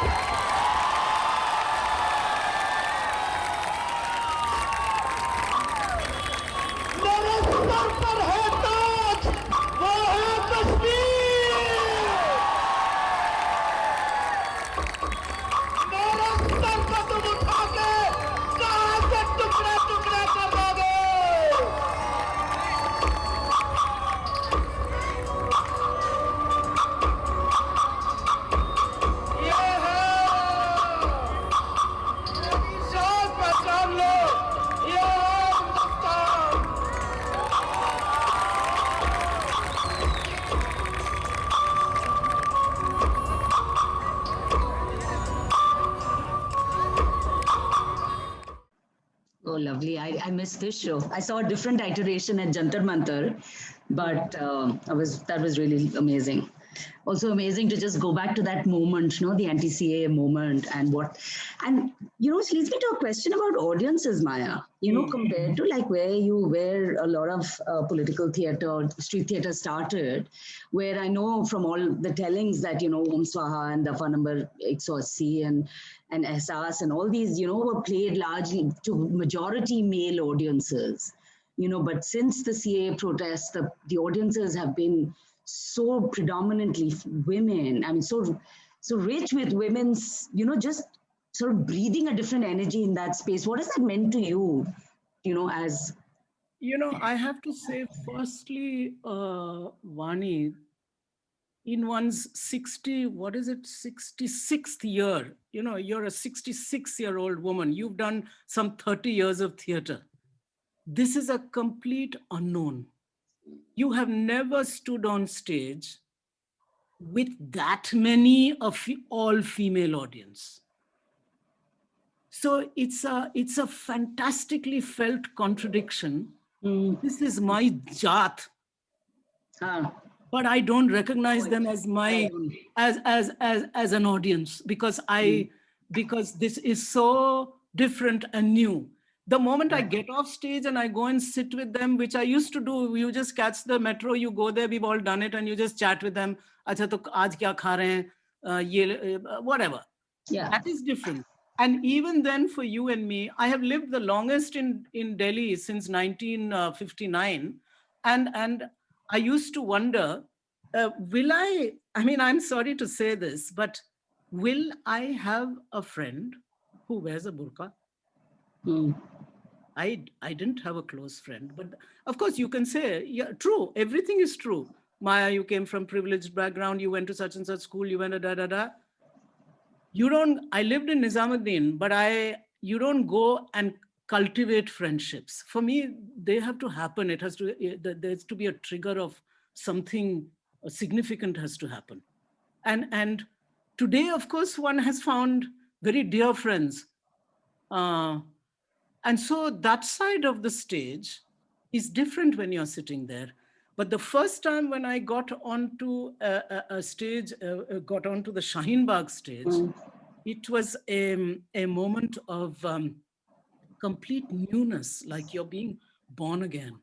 मेरे सर पर है ताज, वो है कश्मीर। मेरे सर को तुम उठा के कहां से टुकड़े टुकड़े कर दोगे? Oh, lovely. I missed this show. I saw a different iteration at Jantar Mantar, but that was really amazing. Also amazing to just go back to that moment, the anti-CAA moment, and it leads me to a question about audiences, Maya. Compared to like where a lot of political theatre or street theatre started, where I know from all the tellings that Om Swaha and Dafa number 180 and Ehsaas and all these were played largely to majority male audiences. But since the CAA protests, the audiences have been so predominantly women. I mean, so rich with women's, just sort of breathing a different energy in that space. What has that meant to you, as... I have to say, firstly, Vani, in one's 66th year, you're a 66-year-old woman. You've done some 30 years of theater. This is a complete unknown. You have never stood on stage with that many of all-female audience. So it's a fantastically felt contradiction. This is my jaat, but I don't recognize them as my as an audience because this is so different and new. The moment I get off stage and I go and sit with them, which I used to do, you just catch the metro, you go there, we've all done it, and you just chat with them. Acha, to aaj kya kha rahe hain? Whatever. Yeah. That is different. And even then, for you and me, I have lived the longest in Delhi since 1959, and I used to wonder, I'm sorry to say this, but will I have a friend who wears a burqa? I didn't have a close friend, but of course you can say, yeah, true, everything is true. Maya, you came from privileged background, you went to such and such school, you went to I lived in Nizamuddin, but you don't go and cultivate friendships. For me, they have to happen. It has to, there's to be a trigger of something significant has to happen. And today, of course, one has found very dear friends. And so that side of the stage is different when you're sitting there. But the first time when I got onto a stage, got onto the Shaheen Bagh stage, it was a moment of complete newness, like you're being born again.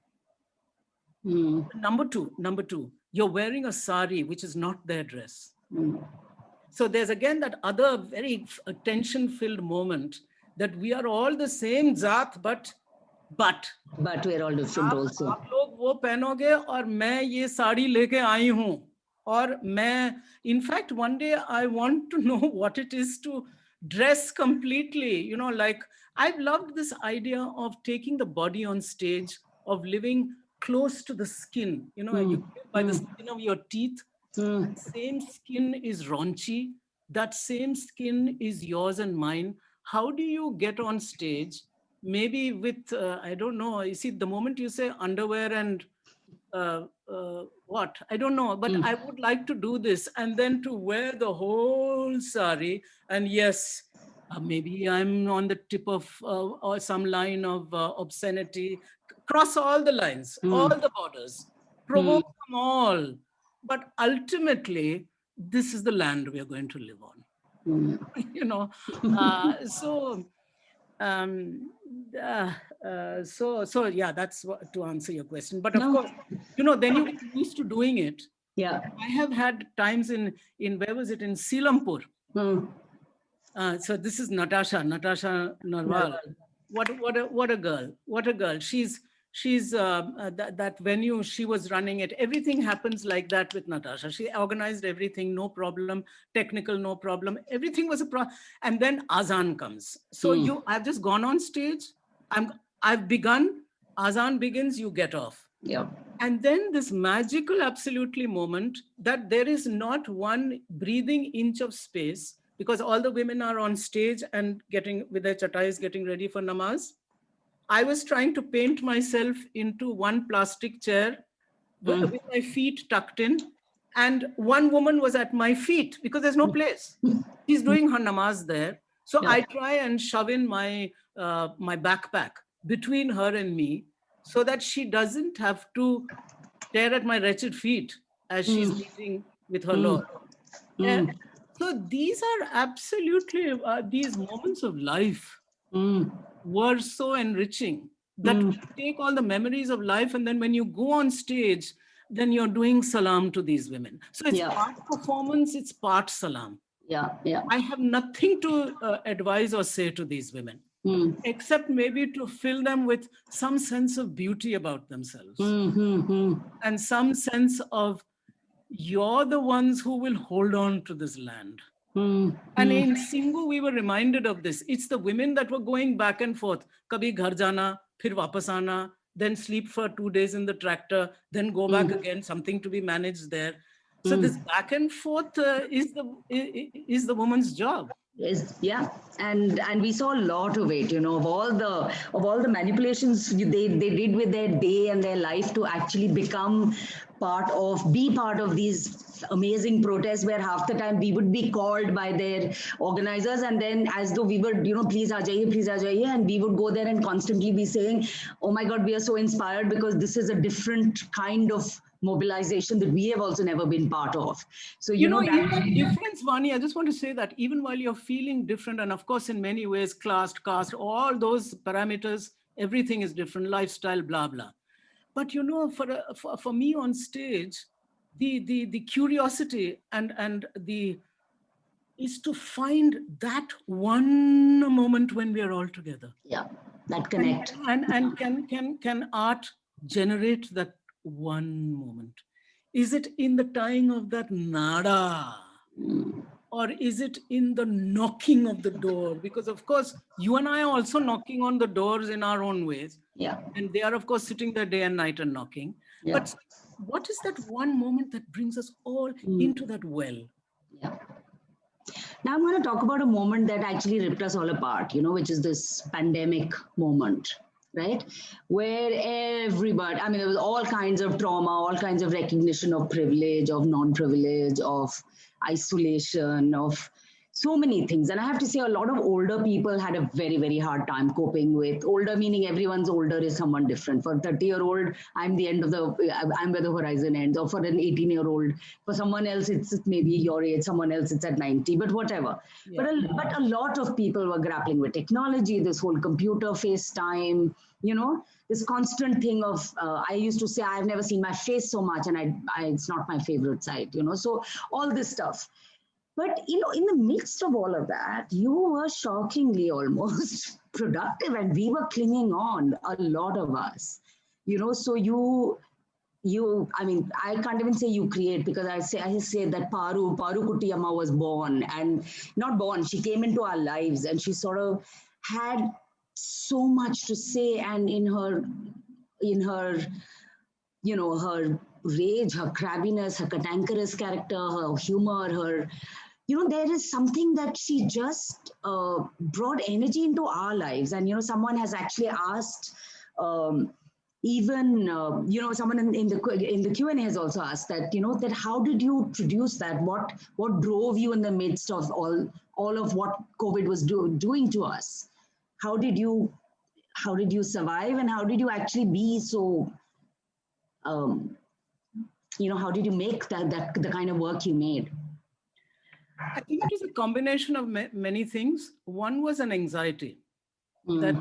Number two, you're wearing a sari, which is not their dress. So there's again that other very tension-filled moment that we are all the same Zaat, but we're all different also. आप लोग वो पहनोगे और मैं ये साड़ी लेके आई हूँ और मैं, in fact, one day I want to know what it is to dress completely, you know, like I've loved this idea of taking the body on stage, of living close to the skin, you know, you live by the skin of your teeth. That same skin is raunchy. That same skin is yours and mine. How do you get on stage? Maybe with, I don't know, you see, the moment you say underwear and what, I don't know, but I would like to do this and then to wear the whole sari. And yes, maybe I'm on the tip of or some line of obscenity, cross all the lines, all the borders, provoke them all. But ultimately, this is the land we are going to live on. You know, so yeah, that's what, to answer your question. But of course, you know, then you get used to doing it. Yeah, I have had times in where was it, in Selampur. So this is Natasha Narwal. What a girl. She's that venue, she was running it. Everything happens like that with Natasha. She organized everything, no problem, technical, no problem. Everything was a problem. And then Azan comes. So I've just gone on stage. I've begun, Azan begins, you get off. Yeah. And then this magical, absolutely moment that there is not one breathing inch of space, because all the women are on stage and getting with their chatais, getting ready for namaz. I was trying to paint myself into one plastic chair with my feet tucked in, and one woman was at my feet because there's no place. She's doing her namaz there. So I try and shove in my my backpack between her and me so that she doesn't have to stare at my wretched feet as she's meeting with her Lord. And so these are absolutely, these moments of life were so enriching that you take all the memories of life, and then when you go on stage, then you're doing salam to these women. So it's part performance, it's part salam. I have nothing to advise or say to these women, except maybe to fill them with some sense of beauty about themselves and some sense of you're the ones who will hold on to this land. And in Singhu, we were reminded of this. It's the women that were going back and forth. Kabhi ghar jana, phir wapas aana, then sleep for 2 days in the tractor, then go back again, something to be managed there. So this back and forth is the woman's job. And we saw a lot of it, you know, of all the manipulations they did with their day and their life to actually be part of these amazing protests, where half the time we would be called by their organizers, and then as though we were, you know, please aa jaiye, and we would go there and constantly be saying, oh my God, we are so inspired because this is a different kind of mobilization that we have also never been part of. So you know that difference, Vani, I just want to say that even while you're feeling different, and of course in many ways caste, all those parameters, everything is different, lifestyle, blah blah. But you know, for me on stage, the curiosity and the is to find that one moment when we are all together. Yeah, that connect. And can art generate that one moment? Is it in the tying of that nada? Or is it in the knocking of the door? Because of course, you and I are also knocking on the doors in our own ways. Yeah. And they are, of course, sitting there day and night and knocking. Yeah. But what is that one moment that brings us all into that well? Yeah. Now I'm going to talk about a moment that actually ripped us all apart, which is this pandemic moment, right? Where everybody, I mean, there was all kinds of trauma, all kinds of recognition of privilege, of non-privilege, of isolation, of so many things. And I have to say, a lot of older people had a very, very hard time coping with. Older meaning everyone's older is someone different. For a 30-year-old, I'm where the horizon ends. Or for an 18-year-old, for someone else, it's maybe your age, someone else, it's at 90, but whatever. Yeah. But a lot of people were grappling with technology, this whole computer FaceTime, this constant thing of, I used to say, I've never seen my face so much, and it's not my favorite side, so all this stuff. But, in the midst of all of that, you were shockingly almost productive, and we were clinging on, a lot of us, so I mean, I can't even say you create, because I say that Paru Kuttiyamma was born, and not born, she came into our lives, and she sort of had so much to say, and in her her rage, her crabbiness, her cantankerous character, her humor, her there is something that she just brought energy into our lives. And, someone has actually asked, someone in the Q&A has also asked that, that how did you produce that? What drove you in the midst of all of what COVID was doing to us? How did you survive, and how did you actually be so, how did you make the kind of work you made? I think it was a combination of many things. One was an anxiety that,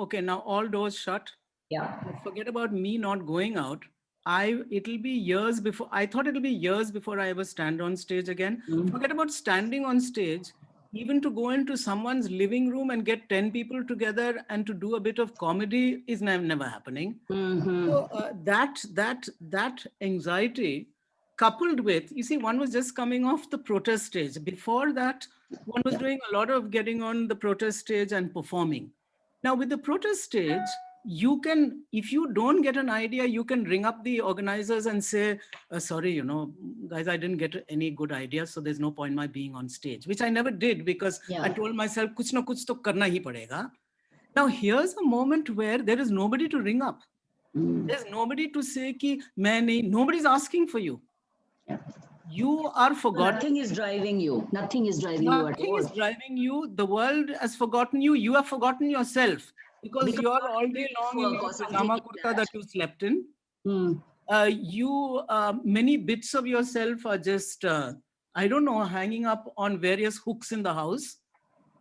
okay, now all doors shut. Yeah. Forget about me not going out. It'll be years before, I thought it'll be years before I ever stand on stage again. Forget about standing on stage, even to go into someone's living room and get 10 people together and to do a bit of comedy is never happening. So that anxiety, coupled with, one was just coming off the protest stage. Before that, one was doing a lot of getting on the protest stage and performing. Now with the protest stage, you can, if you don't get an idea, you can ring up the organizers and say, sorry, guys, I didn't get any good idea, so there's no point in my being on stage, which I never did, because I told myself, kuch na kuch to karna hi padega. Now here's a moment where there is nobody to ring up. There's nobody to say ki main nahi, nobody's asking for you. You are forgotten. Nothing is driving you. Nothing is driving you at all. Nothing is driving you. The world has forgotten you. You have forgotten yourself, because you are all day long in your pajama kurta that you slept in. Many bits of yourself are just, hanging up on various hooks in the house.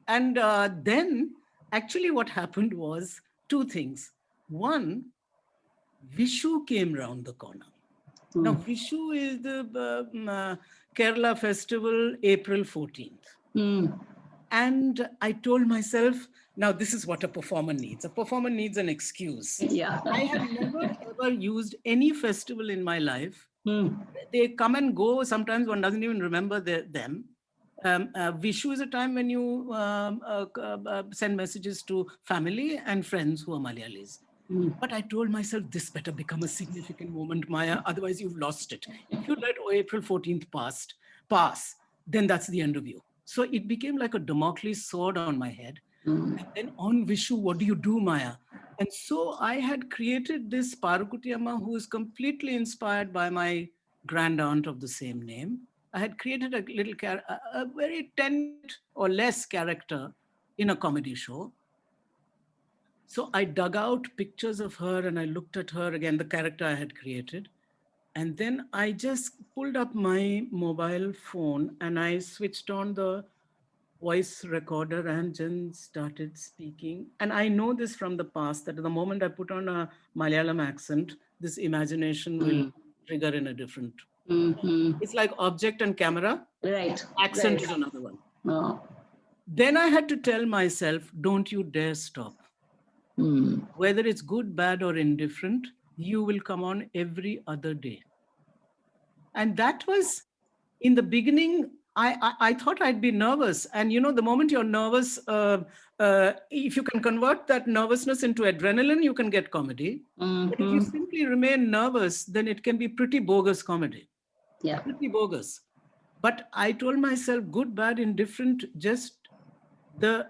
And then actually what happened was two things. One, Vishu came round the corner. Now, Vishu is the Kerala festival, April 14th. And I told myself, now this is what a performer needs. A performer needs an excuse. Yeah. I have never ever used any festival in my life. They come and go. Sometimes one doesn't even remember them. Vishu is a time when you send messages to family and friends who are Malayalis. But I told myself, this better become a significant moment, Maya, otherwise you've lost it. If you let April 14th pass, then that's the end of you. So it became like a Damocles sword on my head. And then on Vishu, what do you do, Maya? And so I had created this Paru Kuttiyamma, who is completely inspired by my grand aunt of the same name. I had created a little, a very 10 or less character in a comedy show. So I dug out pictures of her and I looked at her again, the character I had created. And then I just pulled up my mobile phone and I switched on the voice recorder and then started speaking. And I know this from the past, that the moment I put on a Malayalam accent, this imagination will trigger in a different. It's like object and camera. Right. Accent is another one. Then I had to tell myself, don't you dare stop. Whether it's good, bad, or indifferent, you will come on every other day. And that was, in the beginning, I thought I'd be nervous. And the moment you're nervous, if you can convert that nervousness into adrenaline, you can get comedy. But if you simply remain nervous, then it can be pretty bogus comedy. Yeah. Pretty bogus. But I told myself good, bad, indifferent, just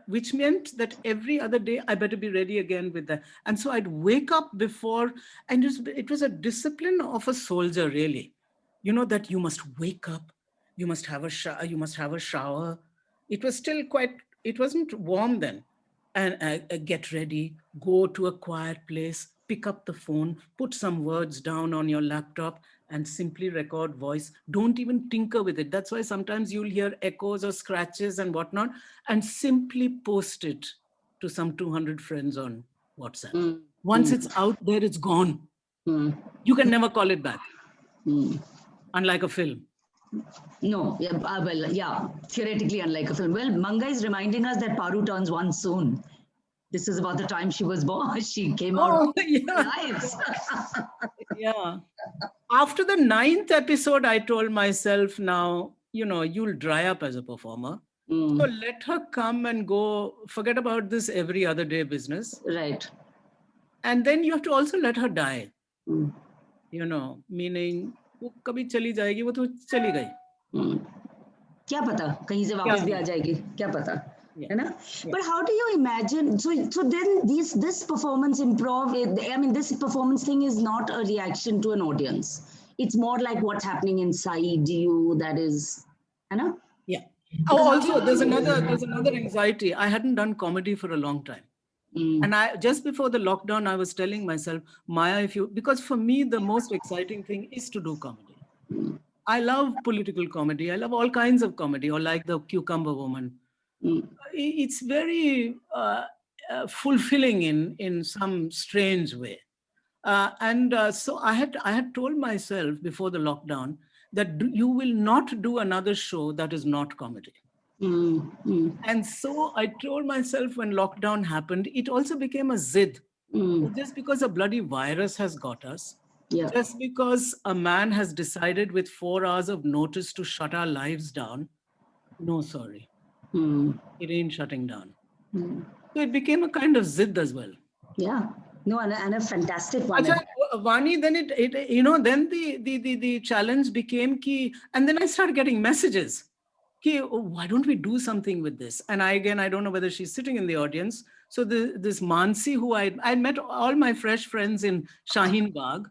which meant that every other day I better be ready again with that. And so I'd wake up before, and it was a discipline of a soldier, really. You know, that you must wake up, you must have a shower, It was still it wasn't warm then. And get ready, go to a quiet place, pick up the phone, put some words down on your laptop, and simply record voice. Don't even tinker with it. That's why sometimes you'll hear echoes or scratches and whatnot, and simply post it to some 200 friends on WhatsApp. Once it's out there, it's gone. You can never call it back. Unlike a film. No, yeah, theoretically unlike a film. Well, Manga is reminding us that Paru turns 1 soon. This is about the time she was born. She came out live. Yeah. After the 9th episode, I told myself, now, you'll dry up as a performer. So let her come and go, forget about this every other day business. Right. And then you have to also let her die. Meaning, वो कभी चली जाएगी, वो तो चली गई. क्या पता, कहीं से वापस भी आ जाएगी, क्या पता, है ना? But how do you imagine? So then this performance improv, I mean, this performance thing is not a reaction to an audience. It's more like what's happening inside you. That is, है ना? Yeah. Also, there's another anxiety. I hadn't done comedy for a long time. And just before the lockdown, I was telling myself, Maya, because for me, the most exciting thing is to do comedy. I love political comedy. I love all kinds of comedy, or like the Cucumber Woman. It's very fulfilling in some strange way. So I had told myself before the lockdown that you will not do another show that is not comedy. And so I told myself when lockdown happened, it also became a zid. Just because a bloody virus has got us, just because a man has decided with 4 hours of notice to shut our lives down, no, sorry. It ain't shutting down. So it became a kind of zid as well. Yeah. No, and a fantastic one. Vani, then then the challenge became and then I started getting messages. Why don't we do something with this? And I don't know whether she's sitting in the audience. So this Mansi, who I met all my fresh friends in Shaheen Bagh,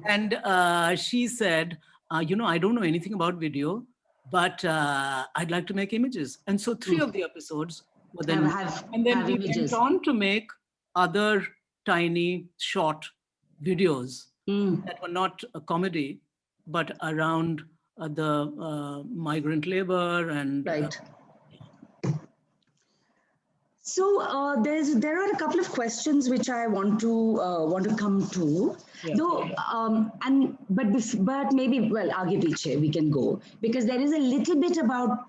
and she said, I don't know anything about video, but I'd like to make images. And so 3 of the episodes were then, and then we went on to make other tiny short videos that were not a comedy, but around the migrant labor and right. So there are a couple of questions which I want to come to. Though, but maybe aage piche we can go, because there is a little bit about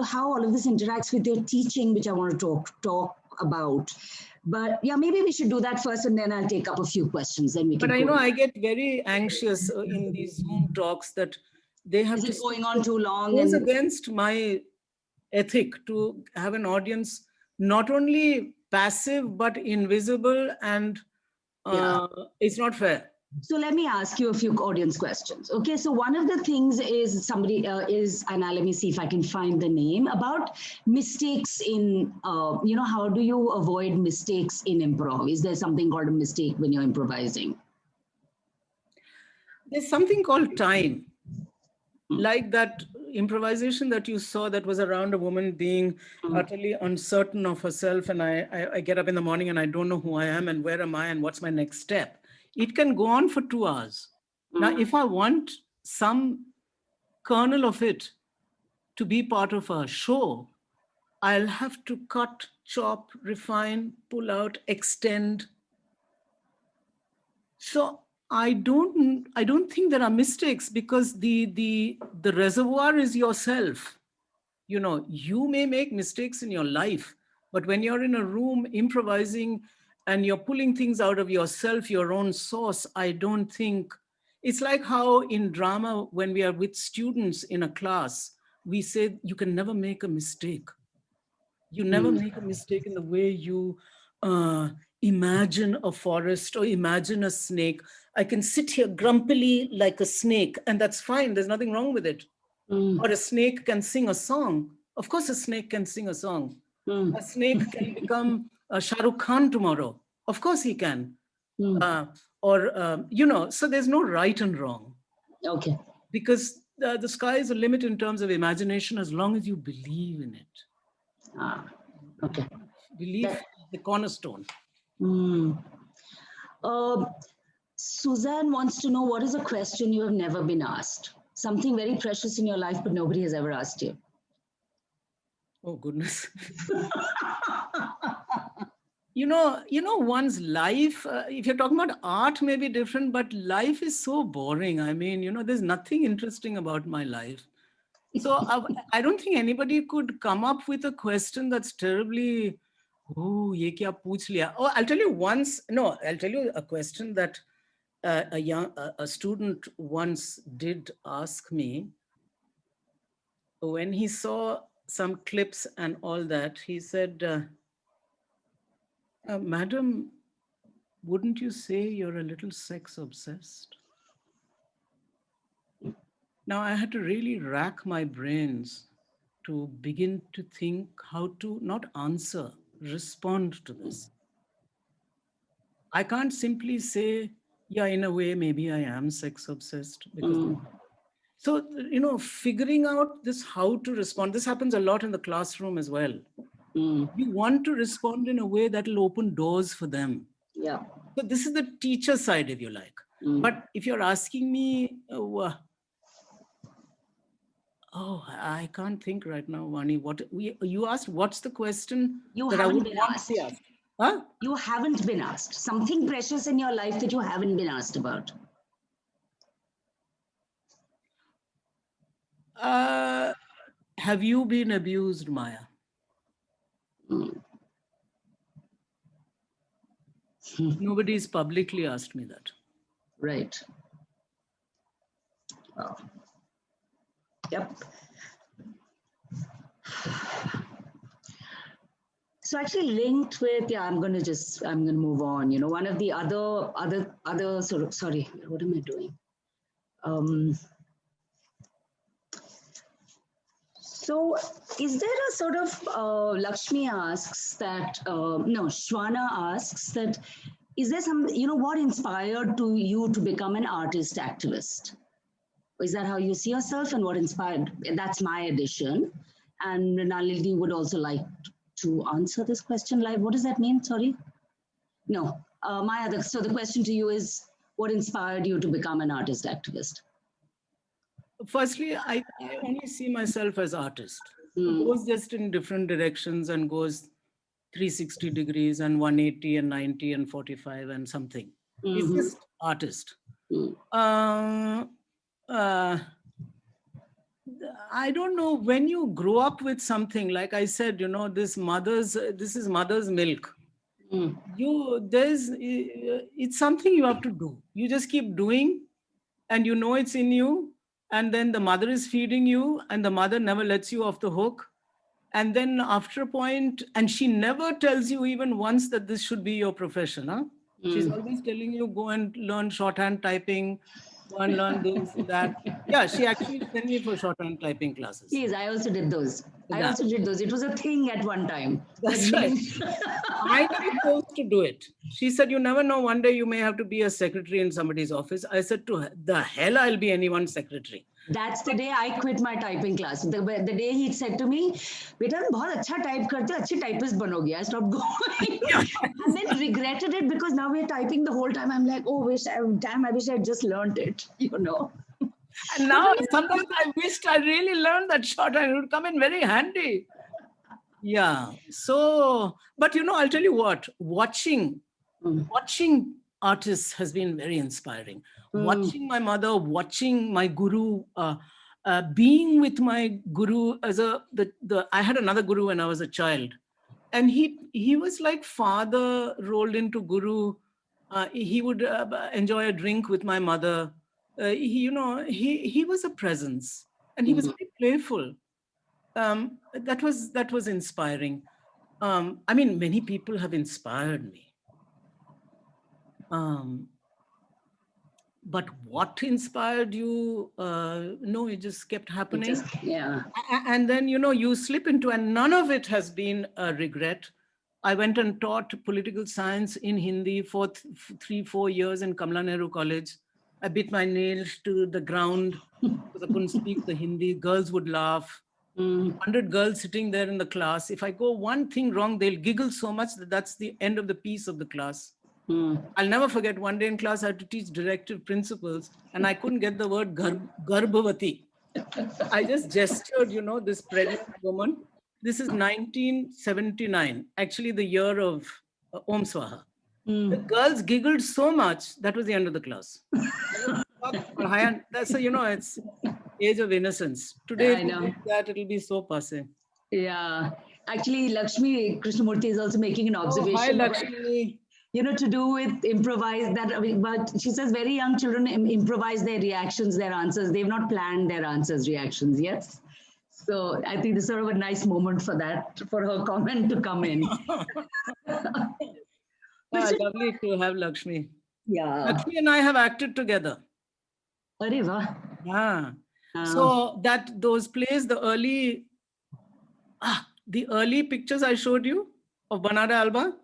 how all of this interacts with your teaching, which I want to talk about. But yeah, maybe we should do that first, and then I'll take up a few questions. Then we can. But I get very anxious in these Zoom talks that they have to going on too long. It goes against my ethic to have an audience not only passive but invisible, and it's not fair. So let me ask you a few audience questions. Okay, so one of the things is somebody and let me see if I can find the name, about mistakes in, how do you avoid mistakes in improv? Is there something called a mistake when you're improvising? There's something called time. Like that improvisation that you saw that was around a woman being utterly uncertain of herself, and I get up in the morning and I don't know who I am and where am I and what's my next step. It can go on for 2 hours. Now, if I want some kernel of it to be part of a show, I'll have to cut, chop, refine, pull out, extend. So I don't think there are mistakes, because the reservoir is yourself. You may make mistakes in your life, but when you're in a room improvising and you're pulling things out of yourself, your own source, I don't think, it's like how in drama, when we are with students in a class, we say you can never make a mistake. You never make a mistake in the way you imagine a forest or imagine a snake. I can sit here grumpily like a snake, and that's fine. There's nothing wrong with it. or a snake can sing a song. Of course, a snake can sing a song. A snake can become Shah Rukh Khan tomorrow. Of course, he can. So there's no right and wrong. Okay. Because the sky is a limit in terms of imagination as long as you believe in it. Okay. Belief is the cornerstone. Suzanne wants to know, what is a question you have never been asked? Something very precious in your life, but nobody has ever asked you. Oh, goodness. You know, one's life, if you're talking about art, may be different, but life is so boring. I mean, there's nothing interesting about my life. So I don't think anybody could come up with a question that's terribly, oh, ye kya pooch liya? Oh, I'll tell you a question that a student once did ask me. When he saw some clips and all that, he said, Madam, wouldn't you say you're a little sex obsessed? Now, I had to really rack my brains to begin to think how to not answer, respond to this. I can't simply say, yeah, in a way, maybe I am sex obsessed. Because So, figuring out this, how to respond, this happens a lot in the classroom as well. You want to respond in a way that will open doors for them. Yeah. So this is the teacher side, if you like. But if you're asking me, I can't think right now, Vani. You asked, what's the question that I would want to be asked? Huh? You haven't been asked. Something precious in your life that you haven't been asked about. Have you been abused, Maya? Nobody's publicly asked me that. Right. Oh. Yep. So actually linked with, I'm going to move on. One of the other sort of, sorry, what am I doing? So is there a sort of, Lakshmi asks that, Shwana asks that, is there some, what inspired you to become an artist activist? Is that how you see yourself, and what inspired? That's my addition. And Nalini would also like to answer this question live. What does that mean? Sorry. No, Maya, so the question to you is, what inspired you to become an artist activist? Firstly, I only see myself as artist. It goes just in different directions and goes 360 degrees and 180 and 90 and 45 and something. It's just artist. I don't know, when you grow up with something, like I said, this is mother's milk. It's something you have to do. You just keep doing, and it's in you. And then the mother is feeding you, and the mother never lets you off the hook. And then after a point, and she never tells you even once that this should be your profession. Huh? She's always telling you, go and learn shorthand typing, go and learn this and that. Yeah, she actually sent me for shorthand typing classes. Please, I also did those. It was a thing at one time. That's right. I never chose to do it. She said, you never know, one day you may have to be a secretary in somebody's office. I said, to her, the hell I'll be anyone's secretary. That's the day I quit my typing class. The day he said to me, "Beta, बहुत अच्छा type करते हो, अच्छी typist बनोगी." I stopped going, and then regretted it because now we're typing the whole time. I'm like, oh, I wish I just learned it, And now sometimes I wished I really learned that shorthand. It would come in very handy. Yeah. So, but I'll tell you what, watching artists has been very inspiring. Watching my mother, watching my guru, being with my guru I had another guru when I was a child, and he was like father rolled into guru. He would enjoy a drink with my mother. He was a presence, and he was very playful. That was inspiring. I mean, many people have inspired me. But what inspired you? No, it just kept happening. Yeah. And then, you slip into, and none of it has been a regret. I went and taught political science in Hindi for 3-4 years in Kamala Nehru College. I bit my nails to the ground because I couldn't speak the Hindi. Girls would laugh. 100 girls sitting there in the class. If I go one thing wrong, they'll giggle so much that that's the end of the piece of the class. I'll never forget one day in class, I had to teach directive principles and I couldn't get the word garbhavati. I just gestured, this pregnant woman. This is 1979, actually the year of Om Swaha. The girls giggled so much, that was the end of the class. That's it's age of innocence. Today, I know. that it'll be so passé. Yeah. Actually, Lakshmi Krishnamurti is also making an observation. Hi, Lakshmi. To do with improvise that. But she says very young children improvise their reactions, their answers. They've not planned their answers, reactions. Yes. So I think this is sort of a nice moment for that, for her comment to come in. Lovely to have Lakshmi. Yeah. Lakshmi and I have acted together. Arey wah. Yeah. So those plays, the early pictures I showed you of Banada Alba,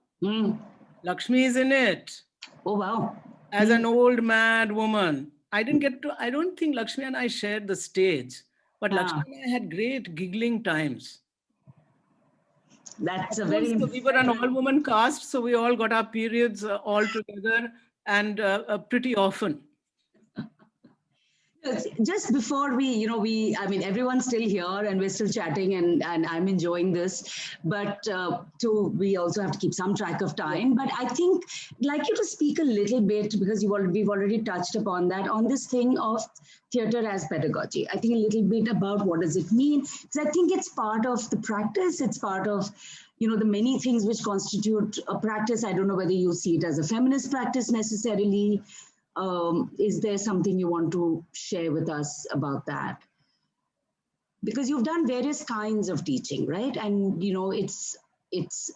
Lakshmi is in it. Oh, wow. As an old mad woman. I don't think Lakshmi and I shared the stage, but Lakshmi and I had great giggling times. That's a very... So we were an all-woman cast, so we all got our periods all together and pretty often. Just before I mean, everyone's still here and we're still chatting and I'm enjoying this, but we also have to keep some track of time. But I think I'd like you to speak a little bit, because we've already touched upon that, on this thing of theatre as pedagogy. I think a little bit about what does it mean, because I think it's part of the practice. It's part of, the many things which constitute a practice. I don't know whether you see it as a feminist practice necessarily. Is there something you want to share with us about that? Because you've done various kinds of teaching, right? And, it's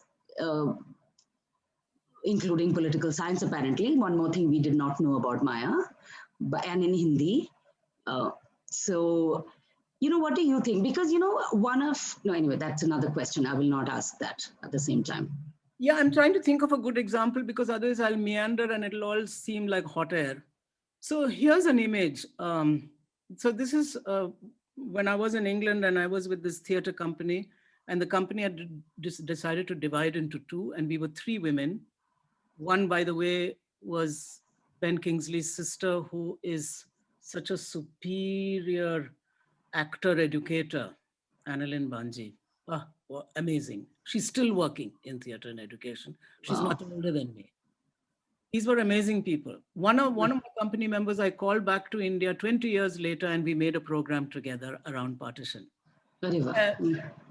including political science, apparently. One more thing we did not know about Maya, and in Hindi. So, what do you think? Because, anyway, that's another question. I will not ask that at the same time. Yeah, I'm trying to think of a good example, because otherwise I'll meander and it'll all seem like hot air. So here's an image. So this is when I was in England and I was with this theatre company, and the company had decided to divide into two, and we were 3 women. One, by the way, was Ben Kingsley's sister, who is such a superior actor educator, Annalyn Banji. Well, amazing. She's still working in theatre and education. She's much older than me. These were amazing people. One of my company members, I called back to India 20 years later, and we made a program together around partition.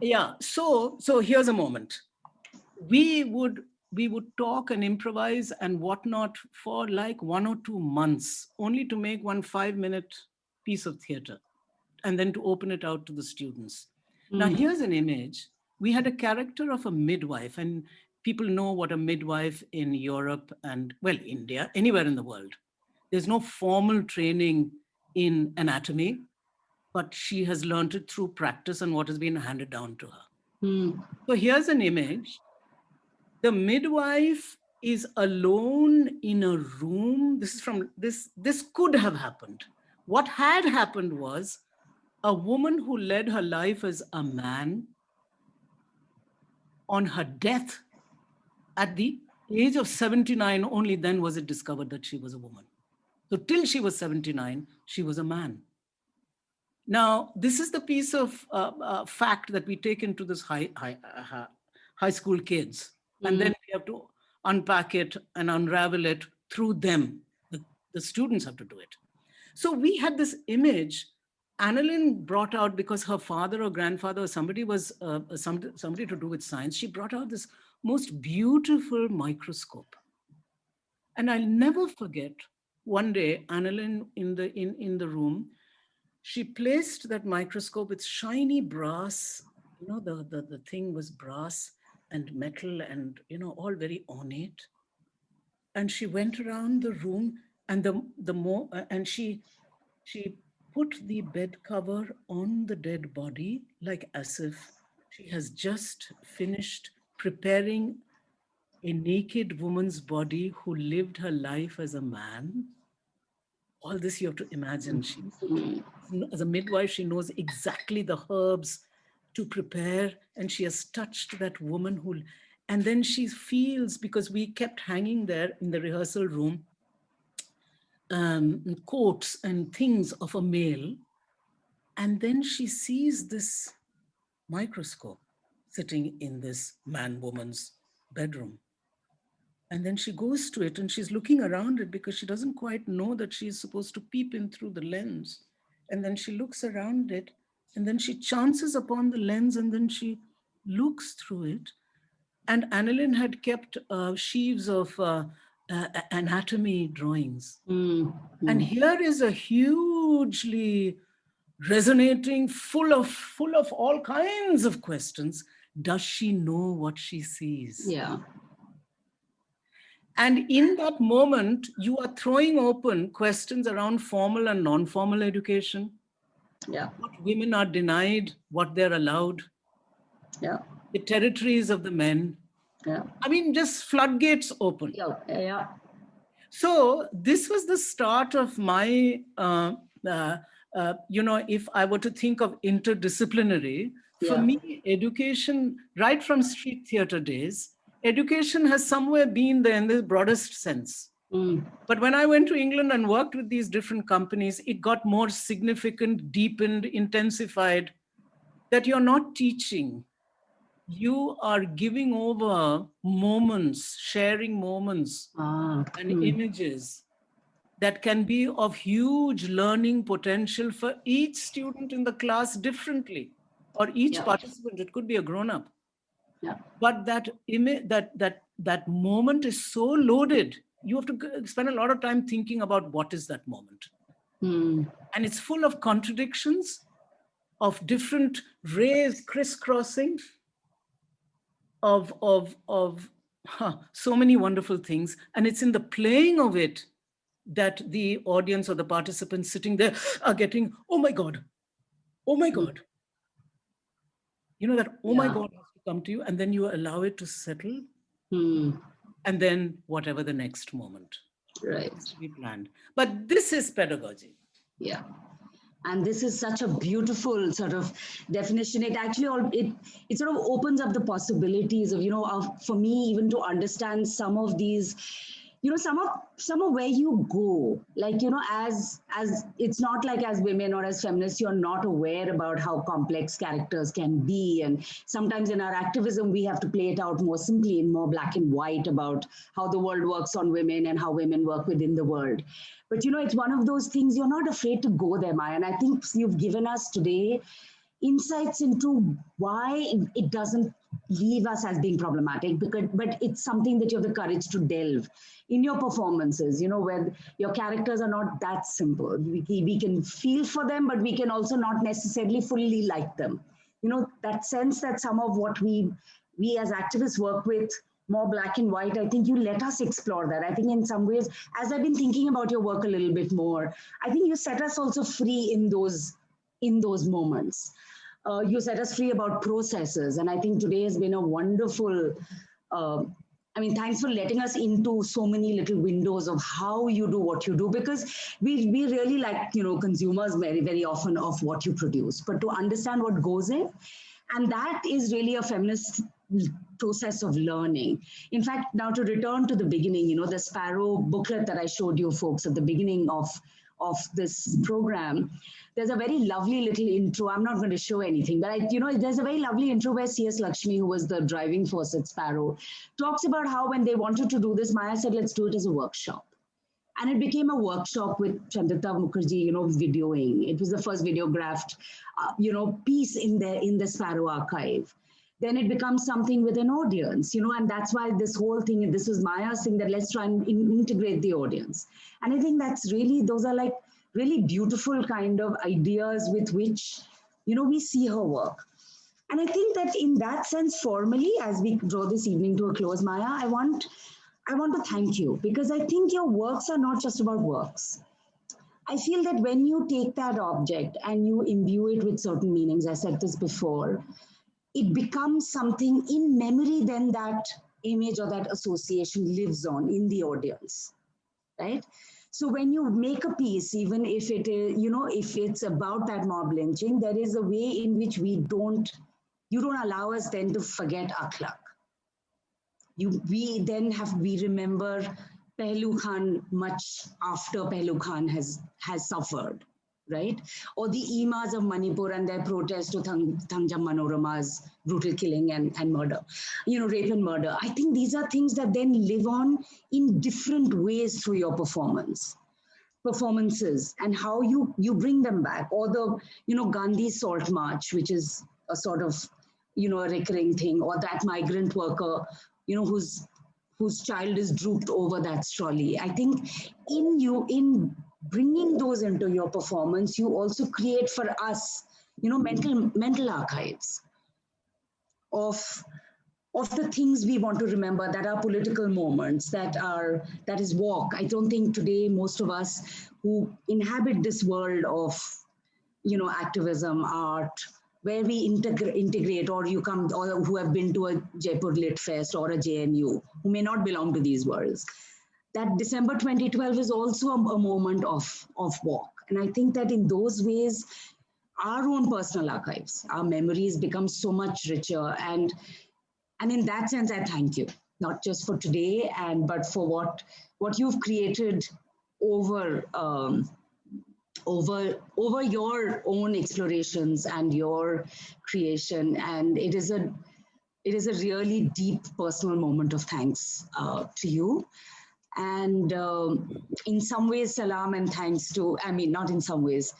Yeah. So here's a moment. We would talk and improvise and whatnot for like 1 or 2 months, only to make one 5-minute piece of theatre, and then to open it out to the students. Now here's an image. We had a character of a midwife, and people know what a midwife in Europe and, well, India, anywhere in the world. There's no formal training in anatomy, but she has learned it through practice and what has been handed down to her. So here's an image. The midwife is alone in a room. This could have happened. What had happened was a woman who led her life as a man, on her death at the age of 79, only then was it discovered that she was a woman. So till she was 79, she was a man. Now, this is the piece of fact that we take into this high school kids. And then we have to unpack it and unravel it through them. The students have to do it. So we had this image Annalyn brought out, because her father or grandfather or somebody was somebody to do with science. She brought out this most beautiful microscope. And I'll never forget, one day, Annalyn in the room, she placed that microscope with shiny brass. The thing was brass and metal and, all very ornate. And she went around the room And the more, and she put the bed cover on the dead body, like as if she has just finished preparing a naked woman's body who lived her life as a man. All this you have to imagine. She, as a midwife, she knows exactly the herbs to prepare, and she has touched that woman who, and then she feels, because we kept hanging there in the rehearsal room, coats and things of a male, and then she sees this microscope sitting in this man-woman's bedroom. And then she goes to it and she's looking around it because she doesn't quite know that she's supposed to peep in through the lens. And then she looks around it and then she chances upon the lens and then she looks through it. And Annalyn had kept sheaves of anatomy drawings. And here is a hugely resonating, full of all kinds of questions. Does she know what she sees? Yeah. And in that moment, you are throwing open questions around formal and non-formal education. Yeah. What women are denied, what they're allowed. Yeah. The territories of the men. Yeah. I mean, just floodgates open. Yeah. Yeah. So this was the start of my, if I were to think of interdisciplinary, for me, education, right from street theater days, education has somewhere been there in the broadest sense. But when I went to England and worked with these different companies, it got more significant, deepened, intensified, that you're not teaching. You are giving over moments, sharing moments and images that can be of huge learning potential for each student in the class differently, or each participant. It could be a grown-up. Yeah. But that moment is so loaded. You have to spend a lot of time thinking about what is that moment. And it's full of contradictions, of different rays crisscrossing, of so many wonderful things. And it's in the playing of it that the audience or the participants sitting there are getting, oh my God, oh my God. You know, that, oh my God, has to come to you, and then you allow it to settle. And then whatever the next moment. Right. Has to be planned. But this is pedagogy. Yeah. And this is such a beautiful sort of definition. It actually, it sort of opens up the possibilities of, for me, even to understand some of these, some of where you go, like, as it's not like as women or as feminists, you're not aware about how complex characters can be. And sometimes in our activism, we have to play it out more simply in more black and white about how the world works on women and how women work within the world. But, it's one of those things you're not afraid to go there, Maya. And I think you've given us today insights into why it doesn't leave us as being problematic, but it's something that you have the courage to delve in your performances, where your characters are not that simple. We can feel for them, but we can also not necessarily fully like them. That sense that some of what we as activists work with, more black and white, I think you let us explore that. I think in some ways, as I've been thinking about your work a little bit more, I think you set us also free in those moments. You set us free about processes. And I think today has been a wonderful, thanks for letting us into so many little windows of how you do what you do, because we really like, consumers very, very often of what you produce, but to understand what goes in. And that is really a feminist process of learning. In fact, now to return to the beginning, the Sparrow booklet that I showed you folks at the beginning of this program, there's a very lovely little intro. I'm not going to show anything, but there's a very lovely intro where C.S. Lakshmi, who was the driving force at Sparrow, talks about how when they wanted to do this, Maya said, let's do it as a workshop. And it became a workshop with Chandrita Mukherjee, videoing. It was the first videographed, piece in the Sparrow archive. Then it becomes something with an audience, and that's why this whole thing, this was Maya's thing, that let's try and integrate the audience. And I think that's really, those are like really beautiful kind of ideas with which, we see her work. And I think that in that sense, formally, as we draw this evening to a close, Maya, I want I want to thank you because I think your works are not just about works. I feel that when you take that object and you imbue it with certain meanings, I said this before, it becomes something in memory, then that image or that association lives on in the audience, right? So when you make a piece, even if it is, if it's about that mob lynching, there is a way in which you don't allow us then to forget Akhlaq. We remember Pehlu Khan much after Pehlu Khan has suffered, right? Or the Imas of Manipur and their protest to Thangjam Manorama's brutal killing and murder, rape and murder. I think these are things that then live on in different ways through your performances and how you bring them back. Or the, Gandhi Salt March, which is a sort of, a recurring thing, or that migrant worker, whose child is drooped over that trolley. I think in bringing those into your performance, you also create for us, mental archives of the things we want to remember, that are political moments, that is walk. I don't think today most of us who inhabit this world of, activism, art, where we integrate, or who have been to a Jaipur Lit Fest or a JNU, who may not belong to these worlds. That December 2012 is also a moment of walk. And I think that in those ways, our own personal archives, our memories become so much richer. And in that sense, I thank you, not just for today, but for what you've created over your own explorations and your creation. And it is a really deep personal moment of thanks to you. And in some ways, salam and thanks to, not in some ways,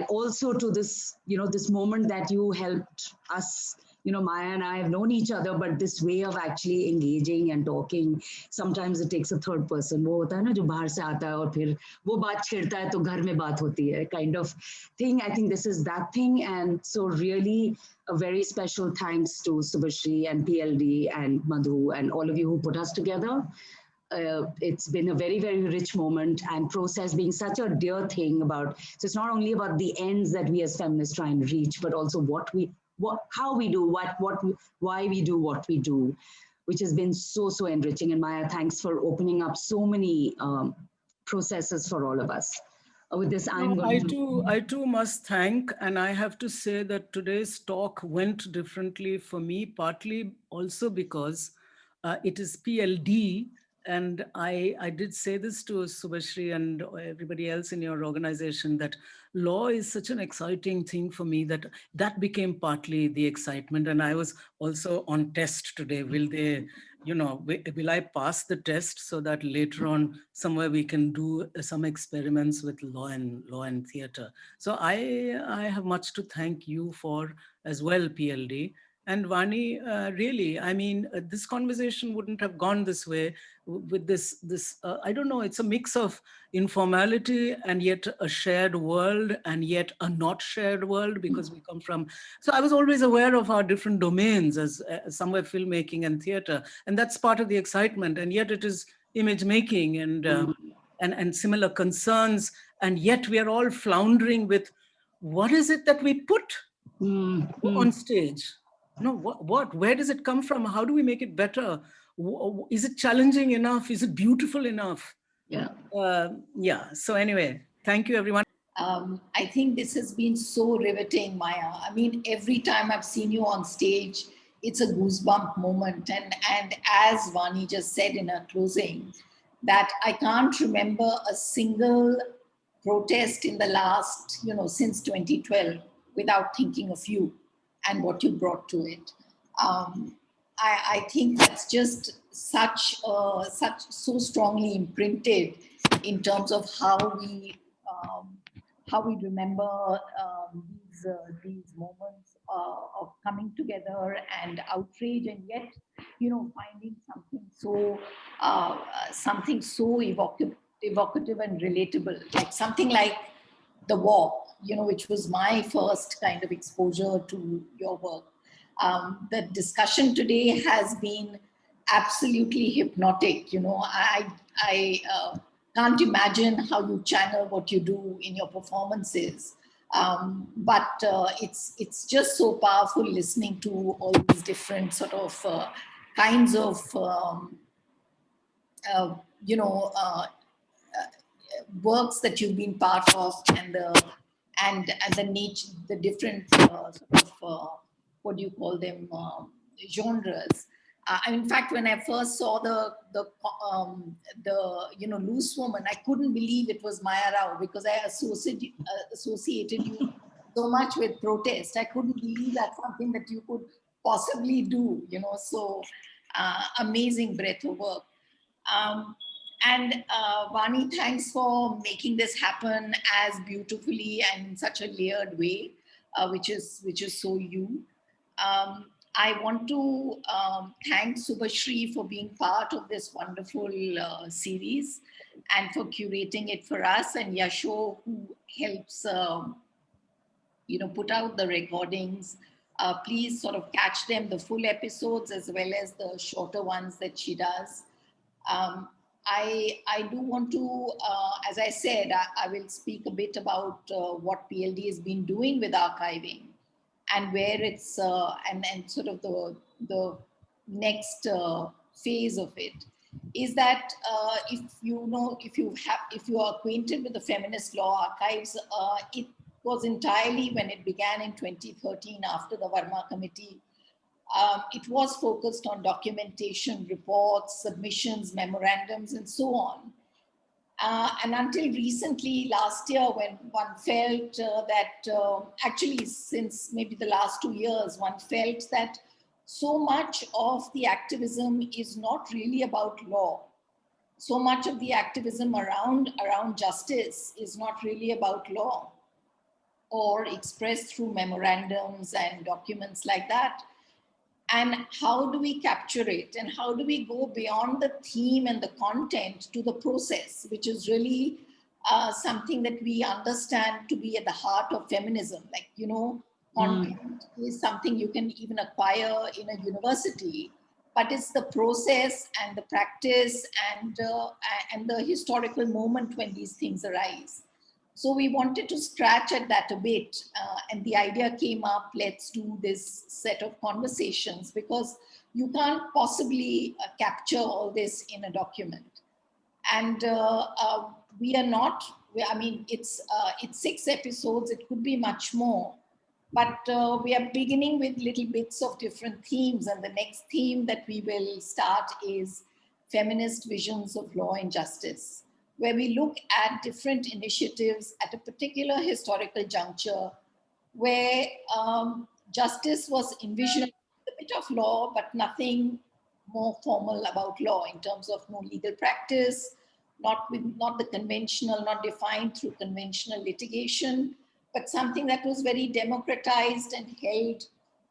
also to this, this moment that you helped us. Maya and I have known each other, but this way of actually engaging and talking, sometimes it takes a third person. वो होता है ना जो बाहर से आता है और फिर वो बात छेड़ता है तो घर में बात होती है, kind of thing. I think this is that thing. And so really a very special thanks to Subhashri and PLD and Madhu and all of you who put us together. It's been a very, very rich moment, and process being such a dear thing so it's not only about the ends that we as feminists try and reach, but also how we do why we do what we do, which has been so, so enriching. And Maya, thanks for opening up so many processes for all of us. With this, I too must thank, and I have to say that today's talk went differently for me, partly also because it is PLD. And I did say this to Subhashri and everybody else in your organization, that law is such an exciting thing for me that became partly the excitement. And I was also on test today. Will I pass the test so that later on somewhere we can do some experiments with law and theater. So I have much to thank you for as well, PLD. And Vani, really, this conversation wouldn't have gone this way with this I don't know, it's a mix of informality and yet a shared world and yet a not shared world, because we come from, so I was always aware of our different domains as somewhere filmmaking and theater, and that's part of the excitement. And yet it is image making and similar concerns. And yet we are all floundering with, what is it that we put on stage? Where does it come from? How do we make it better? Is it challenging enough? Is it beautiful enough? So anyway, thank you, everyone. I think this has been so riveting, Maya. Every time I've seen you on stage, it's a goosebump moment. And as Vani just said in her closing, that I can't remember a single protest in the last, since 2012 without thinking of you and what you brought to it. I think that's just so strongly imprinted in terms of how we remember these moments of coming together and outrage, and yet finding something so evocative and relatable, like something like The Walk, which was my first kind of exposure to your work. The discussion today has been absolutely hypnotic. You know, I can't imagine how you channel what you do in your performances. But it's just so powerful listening to all these different sort of kinds of uh, you know works that you've been part of, and the nature, the different sort of what do you call them, genres. In fact, when I first saw the Loose Woman, I couldn't believe it was Maya Rao, because I associated you so much with protest. I couldn't believe that's something that you could possibly do. So amazing breadth of work. And Vani, thanks for making this happen as beautifully and in such a layered way, which is so you. I want to thank Subhashri for being part of this wonderful series and for curating it for us, and Yasho, who helps put out the recordings. Please sort of catch them, the full episodes as well as the shorter ones that she does. I do want to, as I said, I will speak a bit about what PLD has been doing with archiving and where it's, and sort of the next phase of it. Is that if you are acquainted with the Feminist Law Archives, it was entirely, when it began in 2013 after the Verma Committee, it was focused on documentation, reports, submissions, memorandums, and so on. And until recently, last year, when one felt that, actually since maybe the last 2 years, one felt that so much of the activism is not really about law. So much of the activism around justice is not really about law or expressed through memorandums and documents like that. And how do we capture it? And how do we go beyond the theme and the content to the process, which is really something that we understand to be at the heart of feminism. Like, content is something you can even acquire in a university, but it's the process and the practice and the historical moment when these things arise. So we wanted to scratch at that a bit, and the idea came up, let's do this set of conversations, because you can't possibly capture all this in a document. And we are not, I mean, it's 6 episodes, it could be much more, but we are beginning with little bits of different themes, and the next theme that we will start is Feminist Visions of Law and Justice, where we look at different initiatives at a particular historical juncture where justice was envisioned a bit of law, but nothing more formal about law in terms of no legal practice, not the conventional, not defined through conventional litigation, but something that was very democratized and held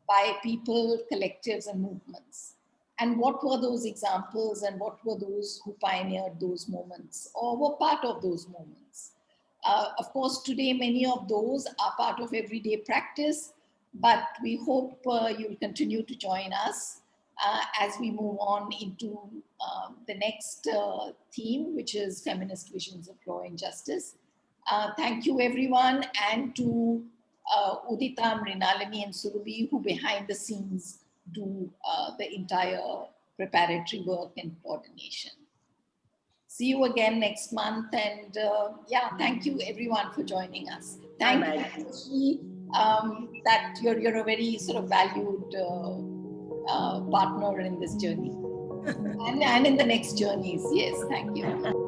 by people, collectives, and movements. And what were those examples, and what were those who pioneered those moments or were part of those moments? Of course, today, many of those are part of everyday practice, but we hope you'll continue to join us as we move on into the next theme, which is Feminist Visions of Law and Justice. Thank you, everyone, and to Udita, Mrinalini, and Surabhi, who behind the scenes do the entire preparatory work and coordination. See you again next month, and thank you everyone for joining us. Thank you, that you're a very sort of valued partner in this journey and in the next journeys. Yes, thank you.